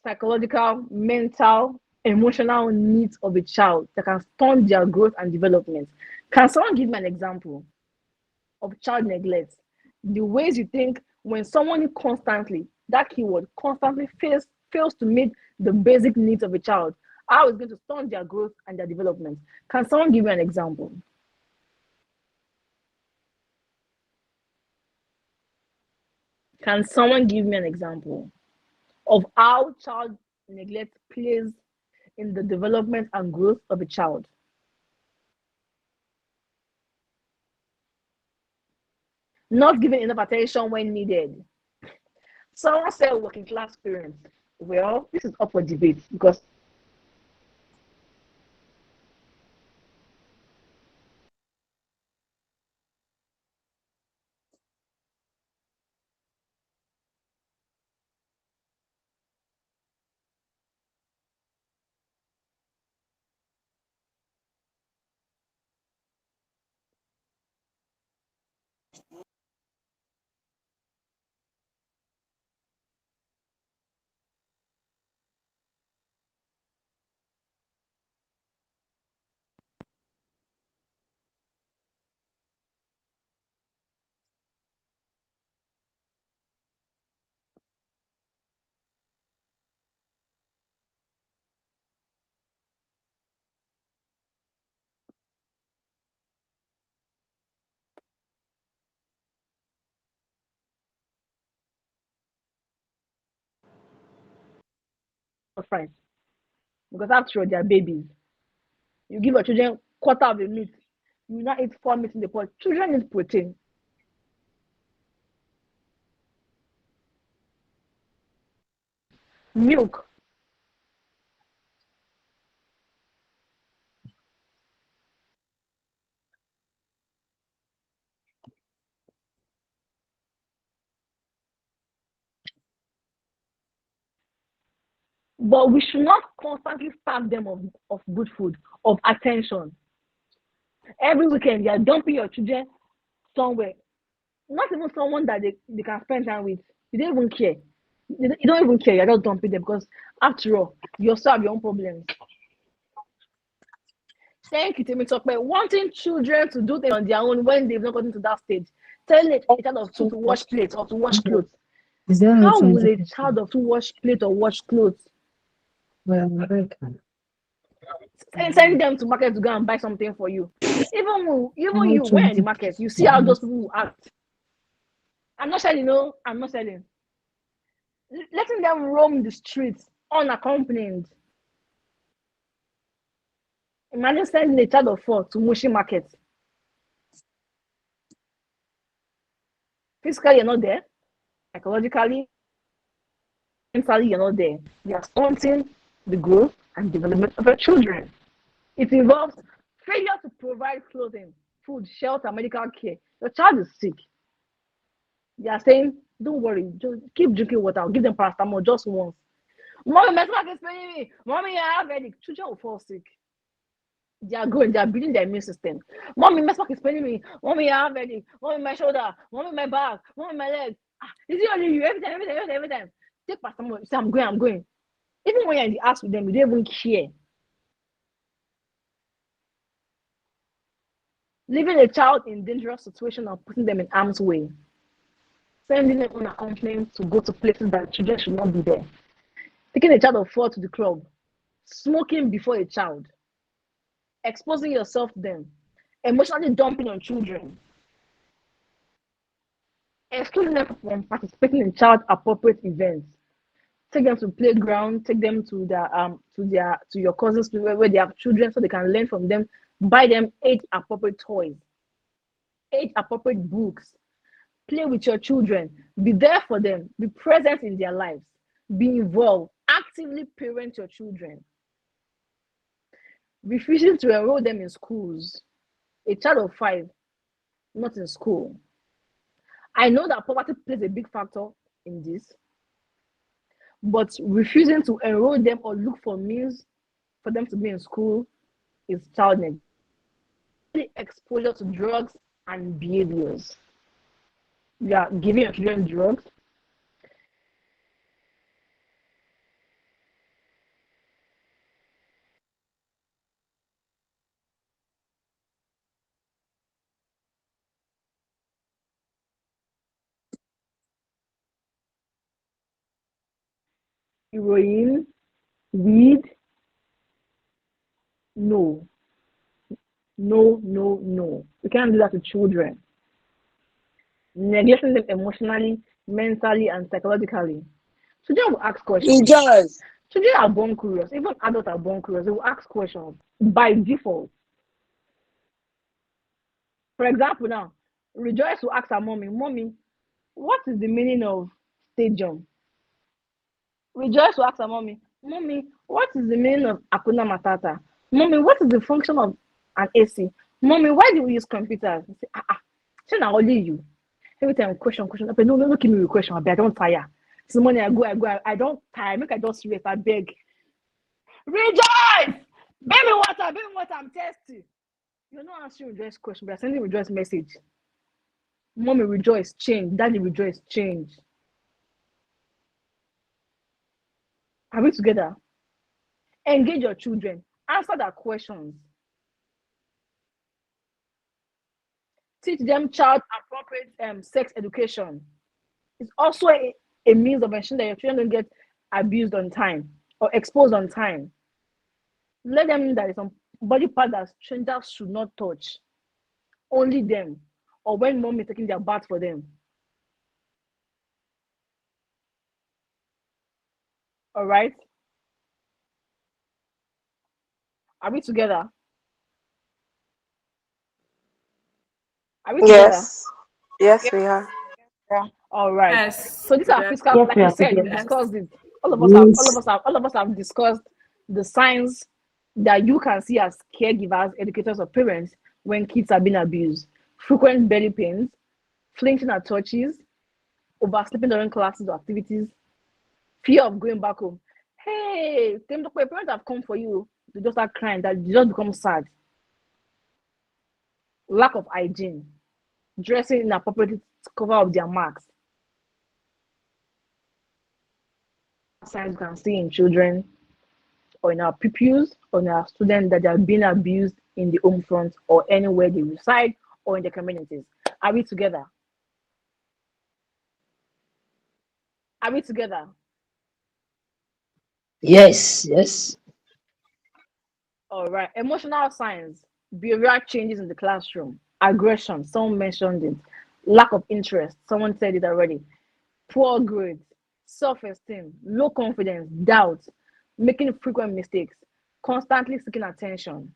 psychological, mental, emotional needs of a child that can stunt their growth and development. Can someone give me an example of child neglect? The ways you think when someone constantly, that keyword, constantly fails to meet the basic needs of a child, how it's going to stunt their growth and their development. Can someone give me an example? Can someone give me an example of how child neglect plays in the development and growth of a child? Not giving enough attention when needed. Someone said working class parents. Well, this is up for debate because friends, because after all, they are babies. You give your children quarter of a meat, you not eat 4 meat in the pot. Children need protein. Milk. But we should not constantly starve them of good food, of attention. Every weekend, you are dumping your children somewhere. Not even someone that they can spend time with. You don't even care. You don't even care. You're just dumping them because, after all, you also have your own problems. Thank you, Timmy Talk. Wanting children to do things on their own when they've not gotten to that stage. Telling a child of 2 to wash plates or to wash clothes. Is there How will a child of 2 wash plate or wash clothes? Sending them to market to go and buy something for you. Even you, when in the market, you see how those people act. I'm not selling, no, I'm not selling. Letting them roam the streets unaccompanied. Imagine sending a child of 4 to Mushi market. Physically, you're not there. Psychologically, mentally, you're not there. They are stunting the growth and development of your children. It involves failure to provide clothing, food, shelter, medical care. Your child is sick. They are saying, don't worry, just keep drinking water. I'll give them paracetamol just once. Mommy, my stomach is paining me. Mommy, I have headache. Children will fall sick. They are going, they are building their immune system. Mommy, my stomach is paining me. Mommy, I have headache. Mommy, my shoulder. Mommy, my back. Mommy, my leg. Is it only you? Every time. Take paracetamol. You say, I'm going. Even when you're in the house with them, you don't even care. Leaving a child in dangerous situation or putting them in harm's way. Sending them unaccompanied to go to places that children should not be there. Taking a child of 4 to the club. Smoking before a child. Exposing yourself to them. Emotionally dumping on children. Excluding them from participating in child appropriate events. Take them to playground, take them to your cousins where they have children so they can learn from them. Buy them age appropriate toys, age appropriate books. Play with your children. Be there for them. Be present in their lives. Be involved. Actively parent your children. Refusing to enroll them in schools. A child of 5, not in school. I know that poverty plays a big factor in this, but refusing to enroll them or look for means for them to be in school is child neglect. Exposure to drugs and behaviors. You are giving your children drugs. Heroin, weed. No. We can't do that to children. Neglecting them emotionally, mentally, and psychologically. Children will ask questions. Rejoice. Children are born curious. Even adults are born curious. They will ask questions by default. For example, now, Rejoice will ask her mommy, what is the meaning of stadium? Rejoice will ask her mommy, what is the meaning of Akuna Matata? Mommy, what is the function of an AC? Mommy, why do we use computers? I say, shey na only you. Every time question. No, give me a question. I don't tire. This morning I don't tire. Make I just rest. I beg. Rejoice! Baby water, I'm thirsty. You're not answering Rejoice question, but you're sending Rejoice message. Mommy, Rejoice, change. Daddy, Rejoice, change. Are we together? Engage your children. Answer their questions. Teach them child appropriate sex education. It's also a means of ensuring that your children don't get abused on time or exposed on time. Let them know that it's some body part that strangers should not touch. Only them. Or when mom is taking their bath for them. All right? Are we together? Are we together? Yes, we are. All right. Yes. So these are Yeah. physical, Yes, like we we are said, we together. Yes. discussed it. All Yes. of us have discussed the signs that you can see as caregivers, educators, or parents when kids are being abused. Frequent belly pains, flinching at touches, oversleeping during classes or activities, fear of going back home. Hey, parents have come for you. They just start crying, that they just become sad. Lack of hygiene, dressing inappropriately to cover up their marks. Signs you can see in children or in our pupils or in our students that they are being abused in the home front or anywhere they reside or in the communities. Are we together? Are we together? Yes, yes. All right. Emotional signs, behavioral changes in the classroom, aggression, someone mentioned it, lack of interest, someone said it already, poor grades, self esteem, low confidence, doubt, making frequent mistakes, constantly seeking attention,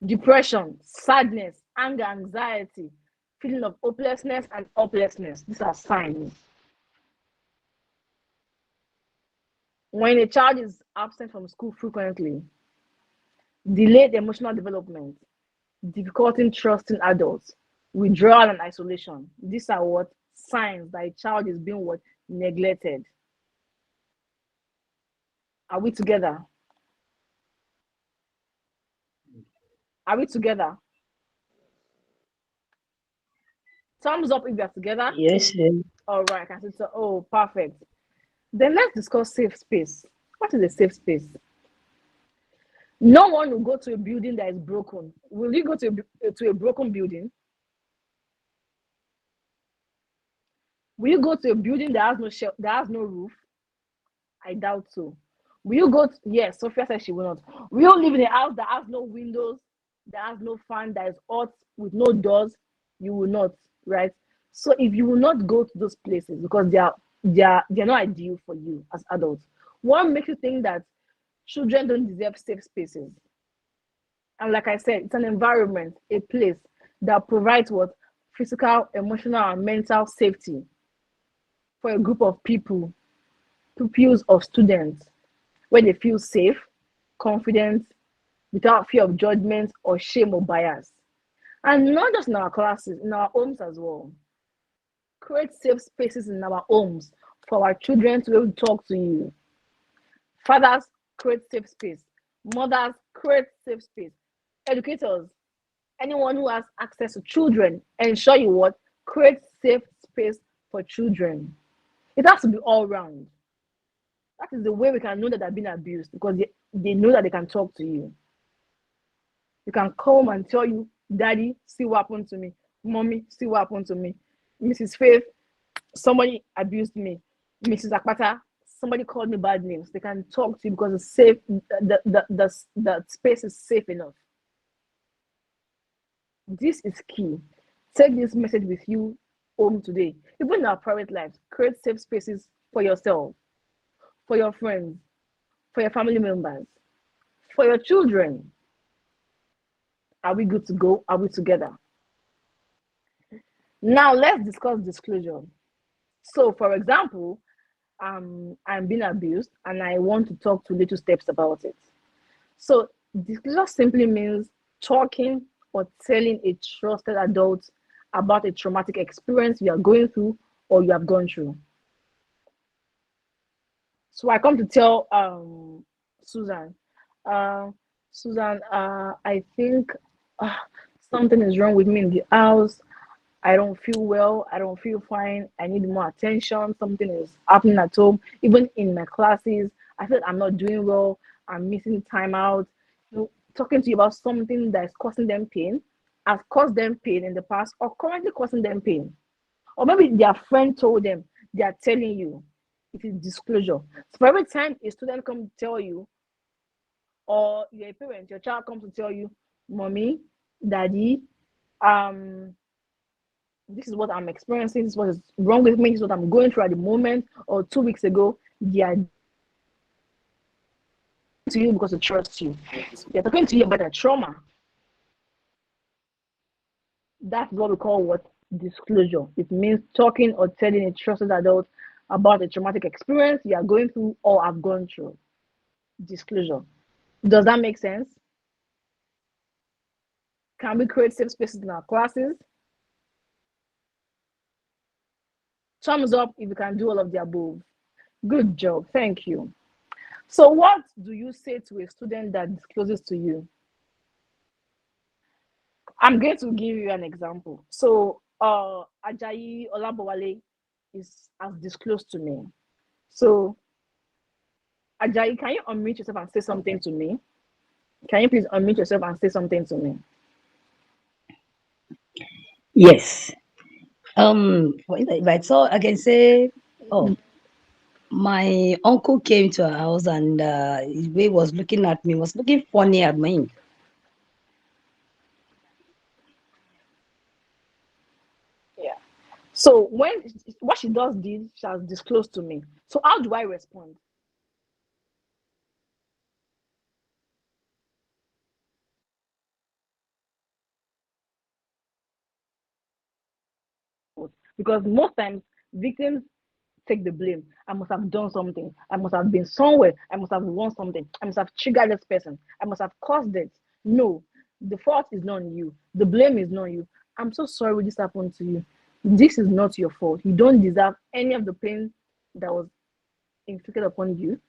depression, sadness, anger, anxiety, feeling of hopelessness and helplessness. These are signs. When a child is absent from school frequently, delayed emotional development, difficulty in trusting adults, withdrawal and isolation. These are what signs that a child is being what neglected. Are we together? Are we together? Thumbs up if we are together. Yes, yes. All right, I can see. So, oh, perfect. Then let's discuss safe space. What is a safe space? No one will go to a building that is broken. Will you go to a broken building? Will you go to a building that has that has no roof? I doubt so. Will you go? Yes, Sophia said she will not. Will you live in a house that has no windows, that has no fan, that is hot with no doors? You will not, right? So if you will not go to those places because they're not ideal for you as adults, what makes you think that children don't deserve safe spaces? And like I said, it's an environment, a place that provides what physical, emotional, and mental safety for a group of people, pupils or students, where they feel safe, confident, without fear of judgment or shame or bias. And not just in our classes, in our homes as well. Create safe spaces in our homes for our children to be able to talk to you. Fathers, create safe space. Mothers, create safe space. Educators, anyone who has access to children, ensure you what? Create safe space for children. It has to be all round. That is the way we can know that they're being abused because they know that they can talk to you. You can come and tell you, Daddy, see what happened to me. Mommy, see what happened to me. Mrs. Faith, somebody abused me. Mrs. Akpata, somebody called me bad names. They can talk to you because it's safe. The space is safe enough. This is key. Take this message with you home today. Even in our private lives, create safe spaces for yourself, for your friends, for your family members, for your children. Are we good to go? Are we together? Now let's discuss disclosure. So, for example, I'm being abused and I want to talk to little steps about it. So, disclosure simply means talking or telling a trusted adult about a traumatic experience you are going through or you have gone through. So, I come to tell Susan, uh, Susan, I think uh, something is wrong with me in the house. I don't feel well. I don't feel fine. I need more attention. Something is happening at home. Even in my classes, I feel I'm not doing well. I'm missing time out. Talking to you about something that is causing them pain, has caused them pain in the past, or currently causing them pain. Or maybe their friend told them, they are telling you. It is disclosure. So for every time a student comes to tell you, or your parent, your child comes to tell you, Mommy, Daddy, um, this is what I'm experiencing, this is what is wrong with me, this is what I'm going through at the moment, or 2 weeks ago, they are to you because they trust you. They're talking to you about a trauma. That's what we call what? Disclosure. It means talking or telling a trusted adult about a traumatic experience you are going through or have gone through. Disclosure. Does that make sense? Can we create safe spaces in our classes? Thumbs up if you can do all of the above. Good job. Thank you. So, what do you say to a student that discloses to you? I'm going to give you an example. So, Ajayi Olabowale has disclosed to me. So, Ajayi, can you unmute yourself and say something to me? Can you please unmute yourself and say something to me? Yes. Right. So I can say, oh, my uncle came to our house and he was looking at me, was looking funny at me. Yeah. So when what she does did, she has disclosed to me. So how do I respond? Because most times victims take the blame. I must have done something. I must have been somewhere. I must have won something. I must have triggered this person. I must have caused it. No, the fault is not on you. The blame is not on you. I'm so sorry this happened to you. This is not your fault. You don't deserve any of the pain that was inflicted upon you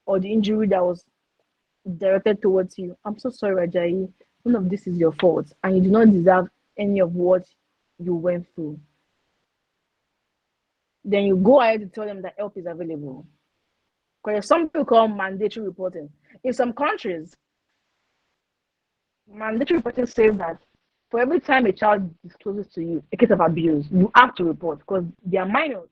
or the injury that was directed towards you. I'm so sorry, Rajayi. None of this is your fault, and you do not deserve any of what you went through. Then you go ahead to tell them that help is available. Because some people call mandatory reporting. In some countries, mandatory reporting says that for every time a child discloses to you a case of abuse, you have to report because they are minors.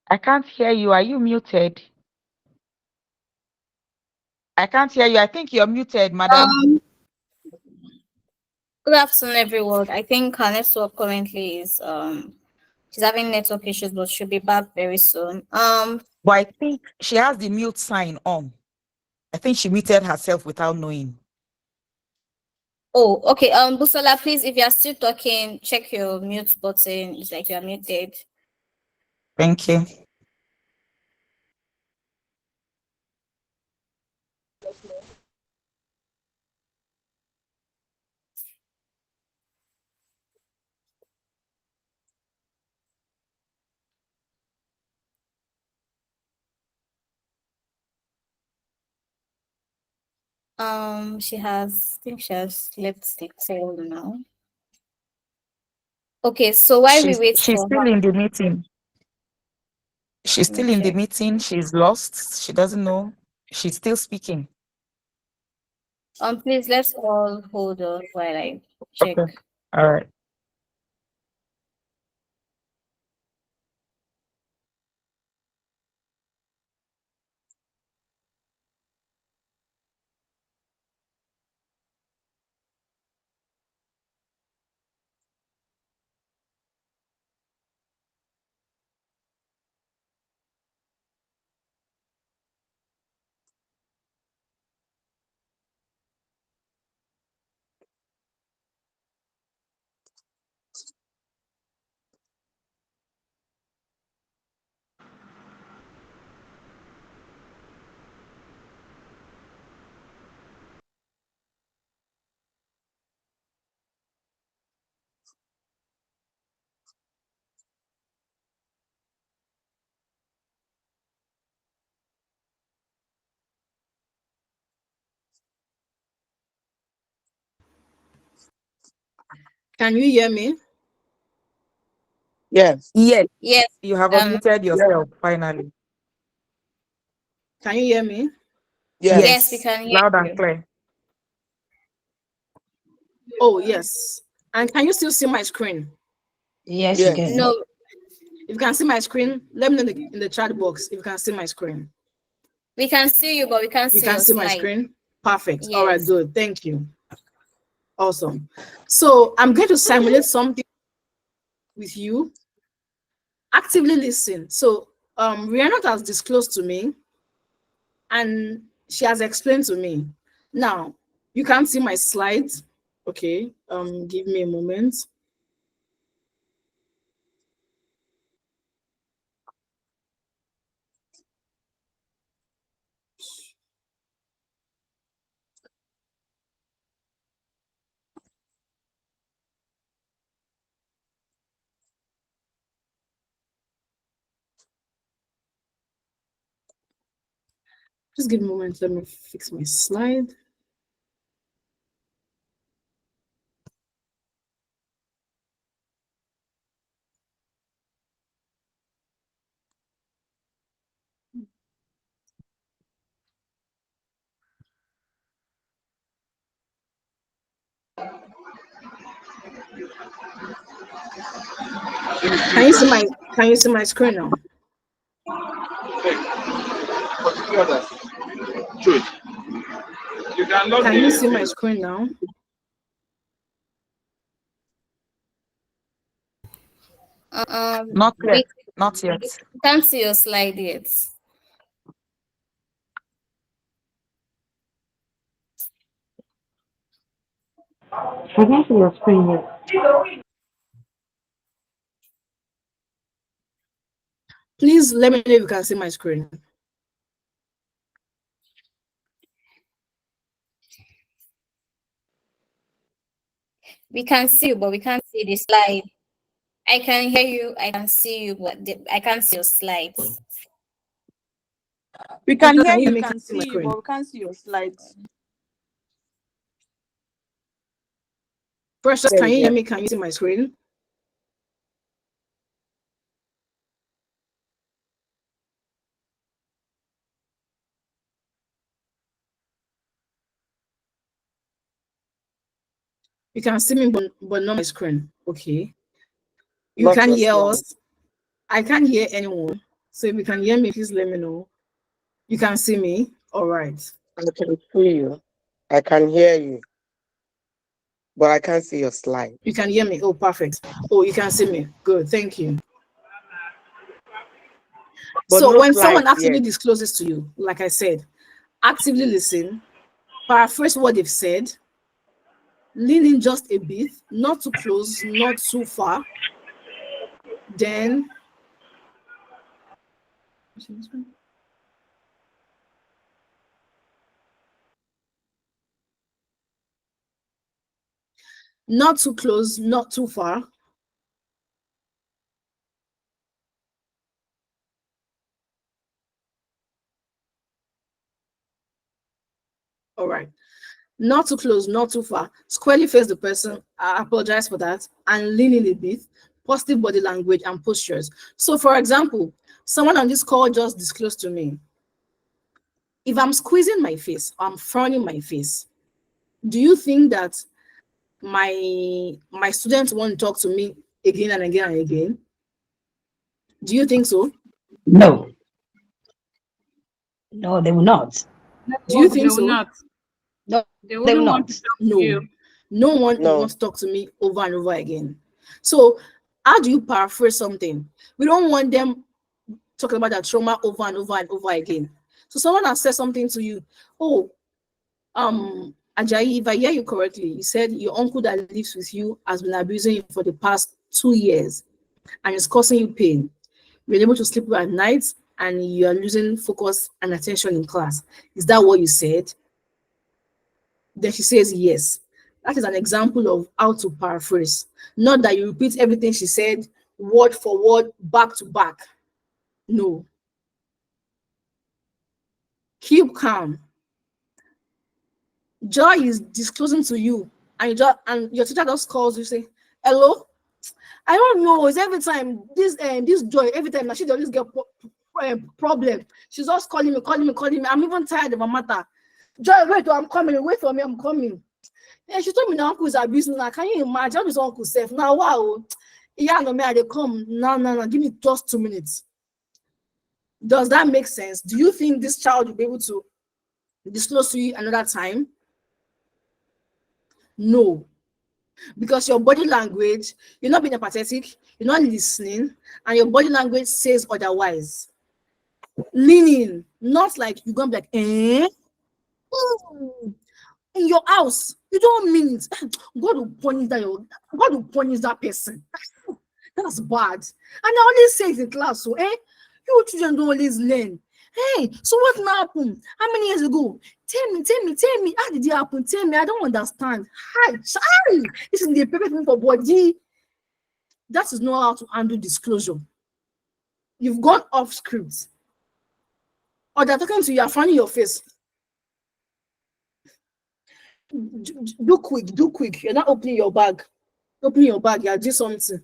I can't hear you. Are you muted? I can't hear you. I think you're muted, madam. Um, Good afternoon, everyone. I think her network currently is she's having network issues, but she'll be back very soon. But I think she has the mute sign on. I think she muted herself without knowing. Oh, okay. Busola, please, if you're still talking, check your mute button. It's like you're muted. Thank you. I think she has left the call now. Okay, so while we wait She's for still her, in the meeting. She's let me still in the check. meeting. She's lost. She doesn't know. She's still speaking. Please let's all hold on while I check. Okay. All right. Can you hear me? Yes. Yes, Yes, you have um, unmuted Yes. yourself finally. Can you hear me? yes, we Yes. Yes, can hear loud and you. clear. Oh, yes. And can you still see my screen? Yes, you Yes. can. No, If you can see my screen, let me know in the chat box if you can see my screen. we can see you, but we can't You see can your see my slide. screen? Perfect. All right, Yes. good. Thank you. Awesome. So I'm going to simulate something with you. Actively listen. So Rihanna has disclosed to me and she has explained to me. Now, you can't see my slides. Okay. Give me a moment. Just give me a moment. Let me fix my slide. Can you see my screen now? Can you see my screen now? Not We yet. Not yet. can't see your slide yet. I can see your screen here. Please let me know if you can see my screen. We can see you, but we can't see the slide. I can hear you. I can see you, but I can't see your slides. We Precious, can hear can you you, hear we me? can Can you see my see you, but screen? we can't see your slides. Precious, There can you you hear go. me? Can you see my screen? You can see me, but not my screen. Okay. You Not can your hear slide. us. I can't hear anyone. So if you can hear me, please let me know. You can see me. All right. I can see you. I can hear you, but I can't see your slide. You can hear me. Oh, perfect. Oh, you can see me. Good. Thank you. But So no when someone slides actively yet. discloses to you, like I said, actively listen, paraphrase what they've said, lean in just a bit, not too close, not too far. Then not too close, not too far. All right. Not too close, not too far. Squarely face the person. I apologize for that. And lean in a bit. Positive body language and postures. So, for example, someone on this call just disclosed to me, if I'm squeezing my face, I'm frowning my face, do you think that my students want to talk to me again and again and again? Do you think so? No, no, they will not. Do you They think will so? not. No, They they will wouldn't want to not. talk to No. you. No one will want No. to talk to me over and over again. So, how do you paraphrase something? We don't want them talking about that trauma over and over and over again. So, someone has said something to you. Oh, Ajayi, if I hear you correctly, you said your uncle that lives with you has been abusing you for the past 2 years and it's causing you pain. You're able to sleep well at night and you are losing focus and attention in class. Is that what you said? Then she says yes. That is an example of how to paraphrase. Not that you repeat everything she said word for word, back to back. No. Keep calm. Joy is disclosing to you, and and your teacher just calls you, say, "Hello, I don't know. It's every time this Joy. Every time she always get problem. She's just calling me, calling me, calling me. I'm even tired of her matter. Joy, wait, I'm coming. Wait for me, I'm coming. And she told me the uncle is abusing her. Can you imagine? How is uncle safe now? Wow. Yeah, no, may they come now, no. Give me just 2 minutes. Does that make sense? Do you think this child will be able to disclose to you another time? No, because your body language, you're not being empathetic, you're not listening, and your body language says otherwise. Leaning, not like you're gonna be like, eh? In your house, you don't mean it. God will punish God will punish that person. That's bad. And I always say it in class, so you children don't always learn. Hey, so what now happened? How many years ago? Tell me. How did it happen? Tell me. I don't understand. Hi, child. This is the perfect thing for body. That is not how to handle disclosure. You've gone off script. Or they're talking to you, you're frowning your face. Do quick. You're not opening your bag. Opening your bag, you're doing something.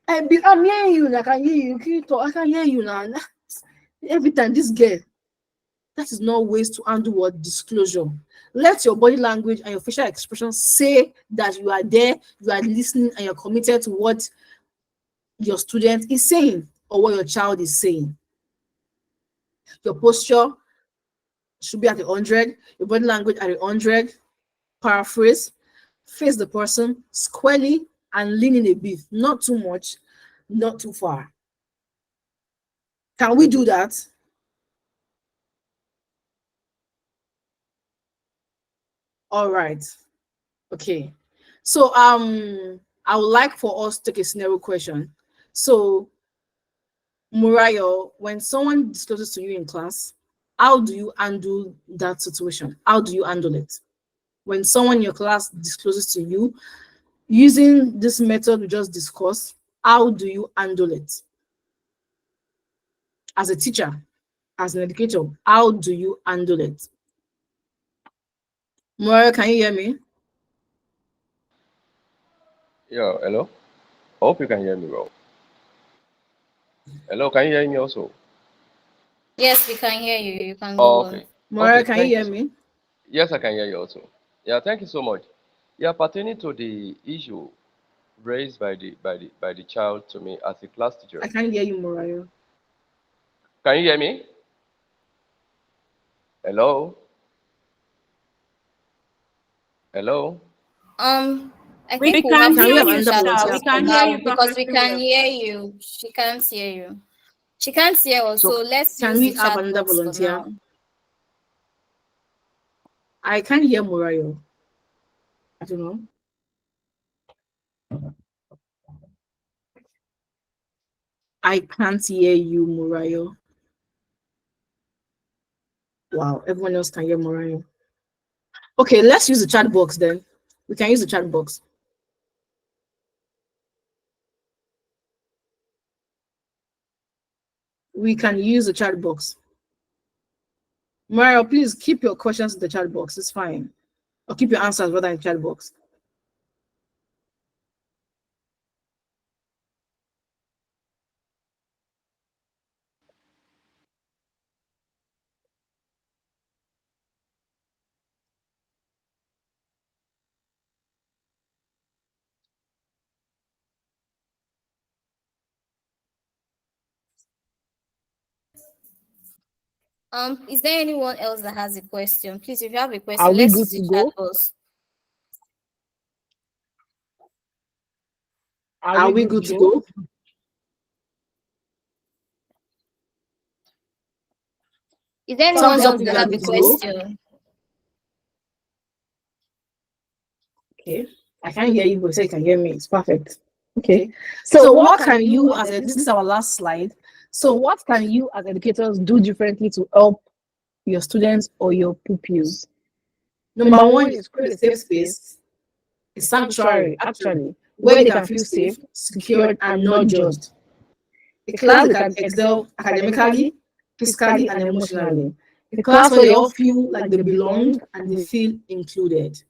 I'm hearing you. I can hear you. I can hear you now. Every time, this girl. That is not ways to handle what disclosure. Let your body language and your facial expression say that you are there, you are listening, and you're committed to what your student is saying or what your child is saying. Your posture should be at 100, your body language at 100. Paraphrase, face the person squarely and lean in a bit, not too much, not too far. Can we do that? All right. Okay. So I would like for us to take a scenario question. So Murayo, when someone discloses to you in class, how do you handle that situation? How do you handle it? When someone in your class discloses to you using this method we just discussed, how do you handle it? As a teacher, as an educator, how do you handle it? Murayo, can you hear me? Yeah, hello. Hope you can hear me well. Hello, can you hear me also? Yes, we can hear you. You can Oh, go on. okay. Murayo, Okay, can you thank you. hear me? Yes, I can hear you also. Yeah, thank you so much. Yeah, pertaining to the issue raised by the child to me as a class I teacher. can't hear you, Murayo. Can you hear me? Hello? Hello? I We think we'll can have to hear put you, the teacher. chat We box for can hear now you because we perfectly can well. hear you. She can't hear you. She can't hear us, So so let's can use the we have chat another box for volunteer? now. I can't hear Murayo. I don't know. I can't hear you, Murayo. Wow, everyone else can hear Murayo. Okay, let's use the chat box then. We can use the chat box. We can use the chat box. Mario, please keep your questions in the chat box. It's fine. Or keep your answers rather in the chat box. Is there anyone else that has a question? Please, if you have a Are question, we let's good use the to chat go? box. Are Are we we good good to to go? go? Is there anyone Thumbs up else if that you are have a good to go. question? Okay. I can't hear you, but say you can hear me. It's perfect. Okay. Okay. So So what what can can you you as a this is our last slide. so So what can you as educators do differently to help your students or your pupils? number Number one one is is create create a a safe safe space, space, a a sanctuary, sanctuary actually, actually, where where they they can can feel feel safe, safe, secured, secured, and and not not judged. judged. A A class class they they can can excel excel academically, academically, physically, physically, and and emotionally. emotionally. A A class class where where they they all all feel feel like like they they belong belong and and they they feel included.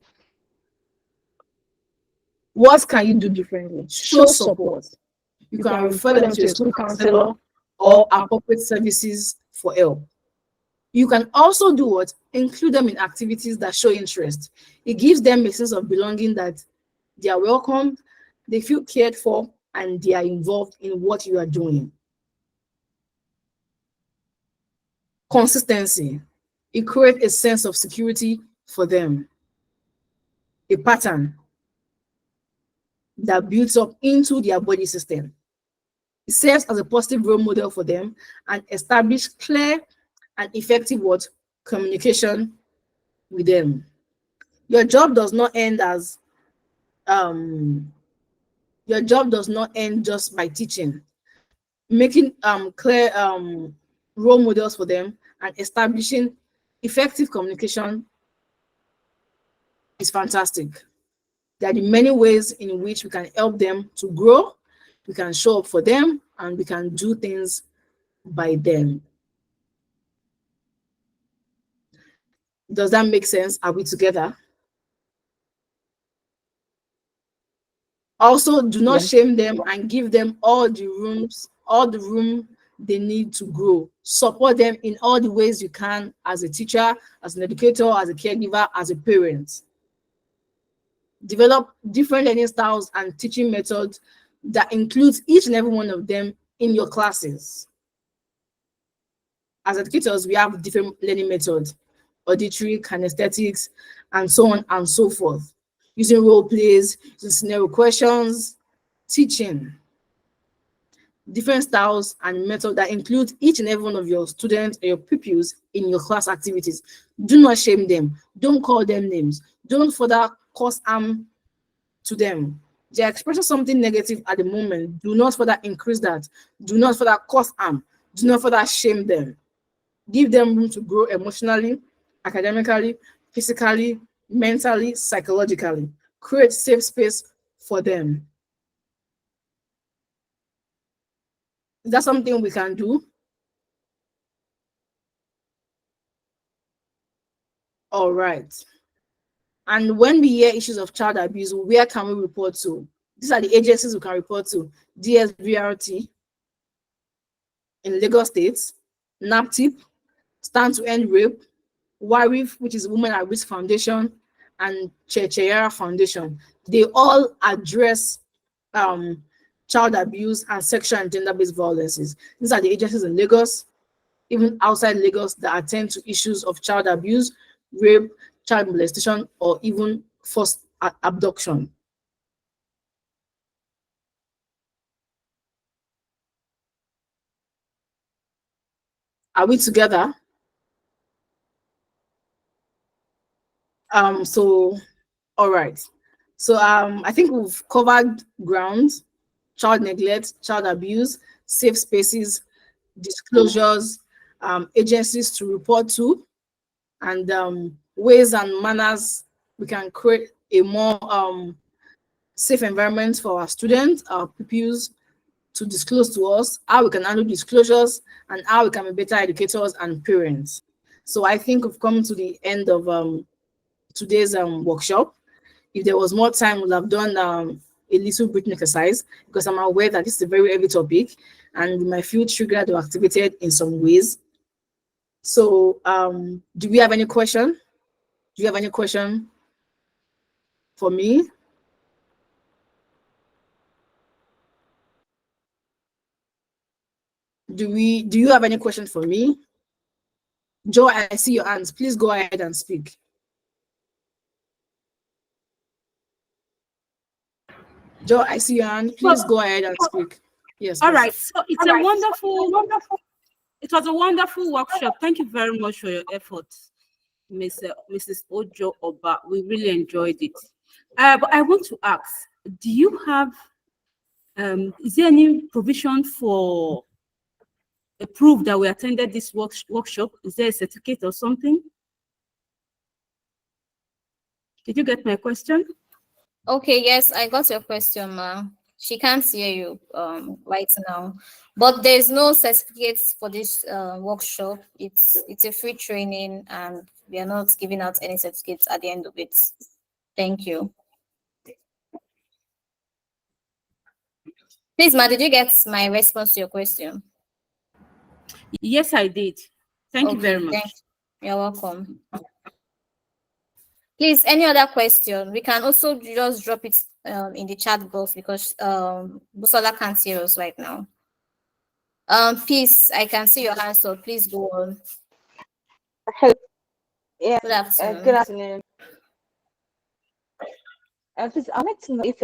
What can you do differently? Show support. You can refer them to a school counselor or appropriate services for help. You can also do what? Include them in activities that show interest. It gives them a sense of belonging, that they are welcomed, they feel cared for, and they are involved in what you are doing. Consistency. It creates a sense of security for them, a pattern that builds up into their body system. It serves as a positive role model for them and establish clear and effective what? Communication with them. Your job does not end as your job does not end just by teaching. Making clear role models for them and establishing effective communication is fantastic. There are the many ways in which we can help them to grow, we can show up for them, and we can do things by them. Does that make sense? Are we together? Also, do not shame them and give them all the room they need to grow. Support them in all the ways you can, as a teacher, as an educator, as a caregiver, as a parent. Develop different learning styles and teaching methods that includes each and every one of them in your classes. As educators, we have different learning methods: auditory, kinesthetics, and so on and so forth. Using role plays, using scenario questions, teaching different styles and methods that include each and every one of your students or your pupils in your class activities. Do not shame them. Don't call them names. Don't further cause harm to them. They are expressing something negative at the moment. Do not further increase that. Do not further cause harm. Do not further shame them. Give them room to grow emotionally, academically, physically, mentally, psychologically. Create safe space for them. Is that something we can do? All right. And when we hear issues of child abuse, where can we report to? These are the agencies we can report to: DSVRT in Lagos State, NAPTIP, Stand to End Rape, WARIF, which is Women at Risk Foundation, and Cheyara Foundation. They all address child abuse and sexual and gender-based violences. These are the agencies in Lagos, even outside Lagos, that attend to issues of child abuse, rape, child molestation, or even forced abduction. Are we together? So all right. So I think we've covered ground: child neglect, child abuse, safe spaces, disclosures, agencies to report to, and ways and manners we can create a more safe environment for our students, our pupils, to disclose to us, how we can handle disclosures, and how we can be better educators and parents. So I think we've come to the end of today's workshop. If there was more time, we'll have done a little breathing exercise, because I'm aware that this is a very heavy topic and we might feel triggered or activated in some ways. So do we have any question? Do you have any question for me? Do you have any question for me? Joe, I see your hands. Please go ahead and speak. Joe, I see your hand. Please go ahead and speak. Yes, All please. right. So it's a wonderful, it was a wonderful workshop. Thank you very much for your efforts, Mrs. Ojo-Oba. We really enjoyed it. But I want to ask, do you have, is there any provision for a proof that we attended this workshop? Is there a certificate or something? Did you get my question? Okay, yes, I got your question, ma. She can't hear you right now, but there's no certificates for this workshop. It's a free training, and we are not giving out any certificates at the end of it. Thank you. Please, ma, did you get my response to your question? Yes, I did. Thank you very Okay, much. you're welcome. Please, any other question? We can also just drop it in the chat box because Busola can't hear us right now. Please, I can see your hand, so please go on. Yeah, Good afternoon. good afternoon. Please, I'd like to know if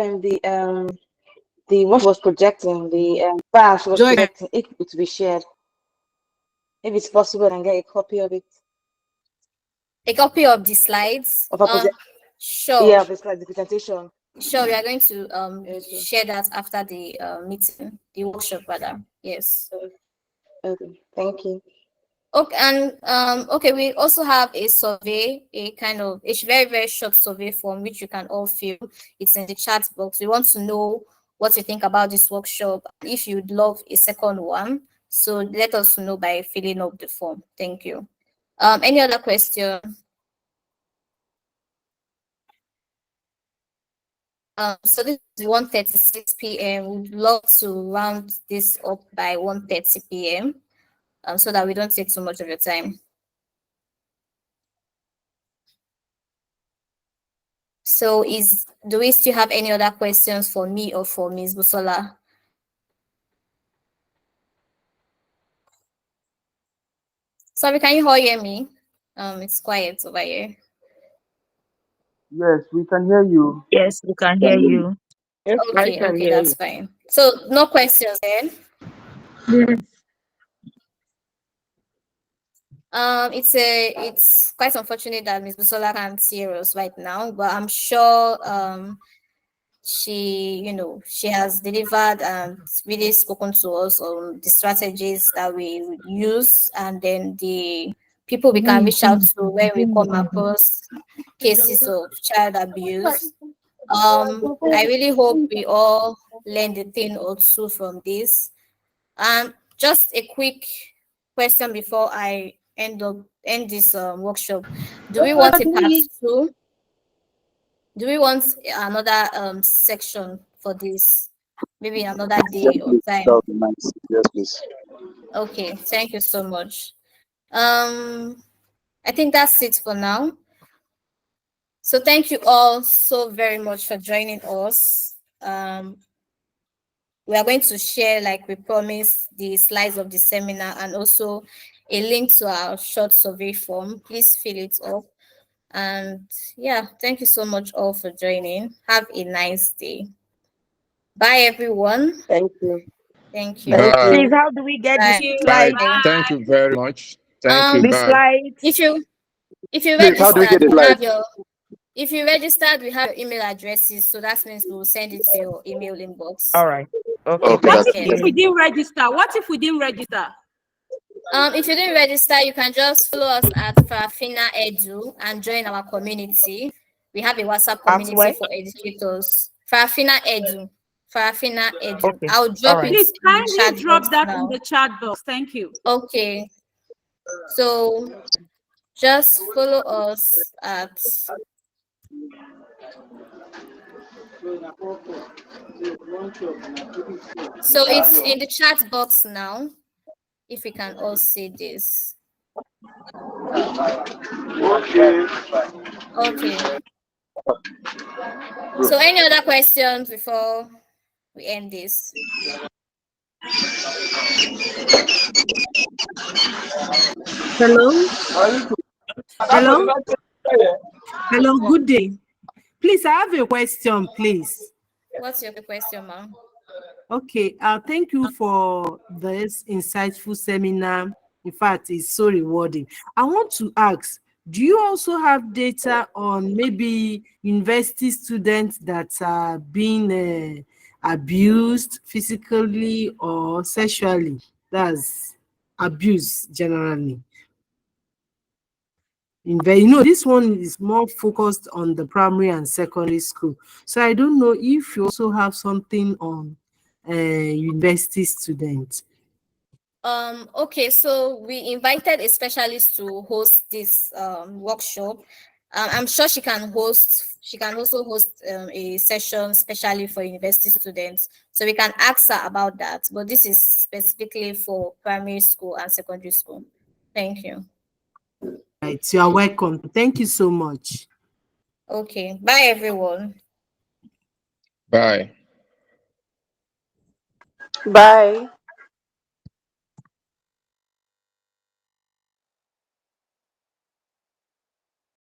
the what was projecting, the file was Joy, projecting, if it will be shared. If it's possible, I can get a copy of it. A copy of the slides. Of a project. Sure. Yeah, of the slide, the presentation. Sure, we are going to Yes, sure. share that after the meeting, the workshop rather. Yes. Okay, thank you. Okay, and okay, we also have a survey, a very, very short survey form which you can all fill. It's in the chat box. We want to know what you think about this workshop, if you'd love a second one. So let us know by filling up the form. Thank you. Any other question? So this is 1:36 p.m. We'd love to round this up by 1:30 p.m. So that we don't take too much of your time. So do we still have any other questions for me or for Ms. Busola? Sorry, can you all hear me? It's quiet over here. Yes, we can hear you. yes, we can hear you. Yes, I Okay, can okay, hear that's you. fine. So no questions then. Yes. It's quite unfortunate that Ms. Busola can't hear us right now, but I'm sure she has delivered and really spoken to us on the strategies that we would use, and then the people we can reach out to when we come across cases of child abuse. I really hope we all learn the thing or two from this. And just a quick question before I end this workshop. Do we want a part two? Do we want another section for this? Maybe another day or time. That would be nice. Yes, please. Okay, thank you so much. I think that's it for now. So thank you all so very much for joining us. We are going to share, like we promised, the slides of the seminar and also a link to our short survey form. Please fill it up. And yeah, thank you so much all for joining. Have a nice day. Bye, everyone. Thank you. Thank you. Thank Please, you. how do we get Bye. the Bye. slides? Thank you very much. Thank you. Um, The Bye. slides. if you Please, how do we registered, get it we live? have your if you registered, we have your email addresses. So that means we will send it to your email inbox. All right. Okay. Okay, What that's if Yes. we didn't register? What if we didn't register? If you didn't register, you can just follow us at FarafinaEdu and join our community. We have a WhatsApp At community where? for educators. FarafinaEdu. FarafinaEdu. Okay. I'll All drop right. it Please in the chat kindly box drop that in now. the chat box. Thank you. Okay. So just follow us at so it's in the chat box now. If we can all see this. Okay. So any other questions before we end this? Hello? Hello? Hello, good day. Please, I have a question, please. What's your question, ma'am? Okay, thank you for this insightful seminar. In fact, it's so rewarding. I want to ask, do you also have data on maybe university students that are being abused physically or sexually? That's abuse generally. This one is more focused on the primary and secondary school. So I don't know if you also have something on university students. Okay, so we invited a specialist to host this workshop, I'm sure she can host. She can also host a session especially for university students. So we can ask her about that. But this is specifically for primary school and secondary school. Thank you. Right, you are welcome. Thank you so much. Okay. Bye, everyone. Bye. Bye.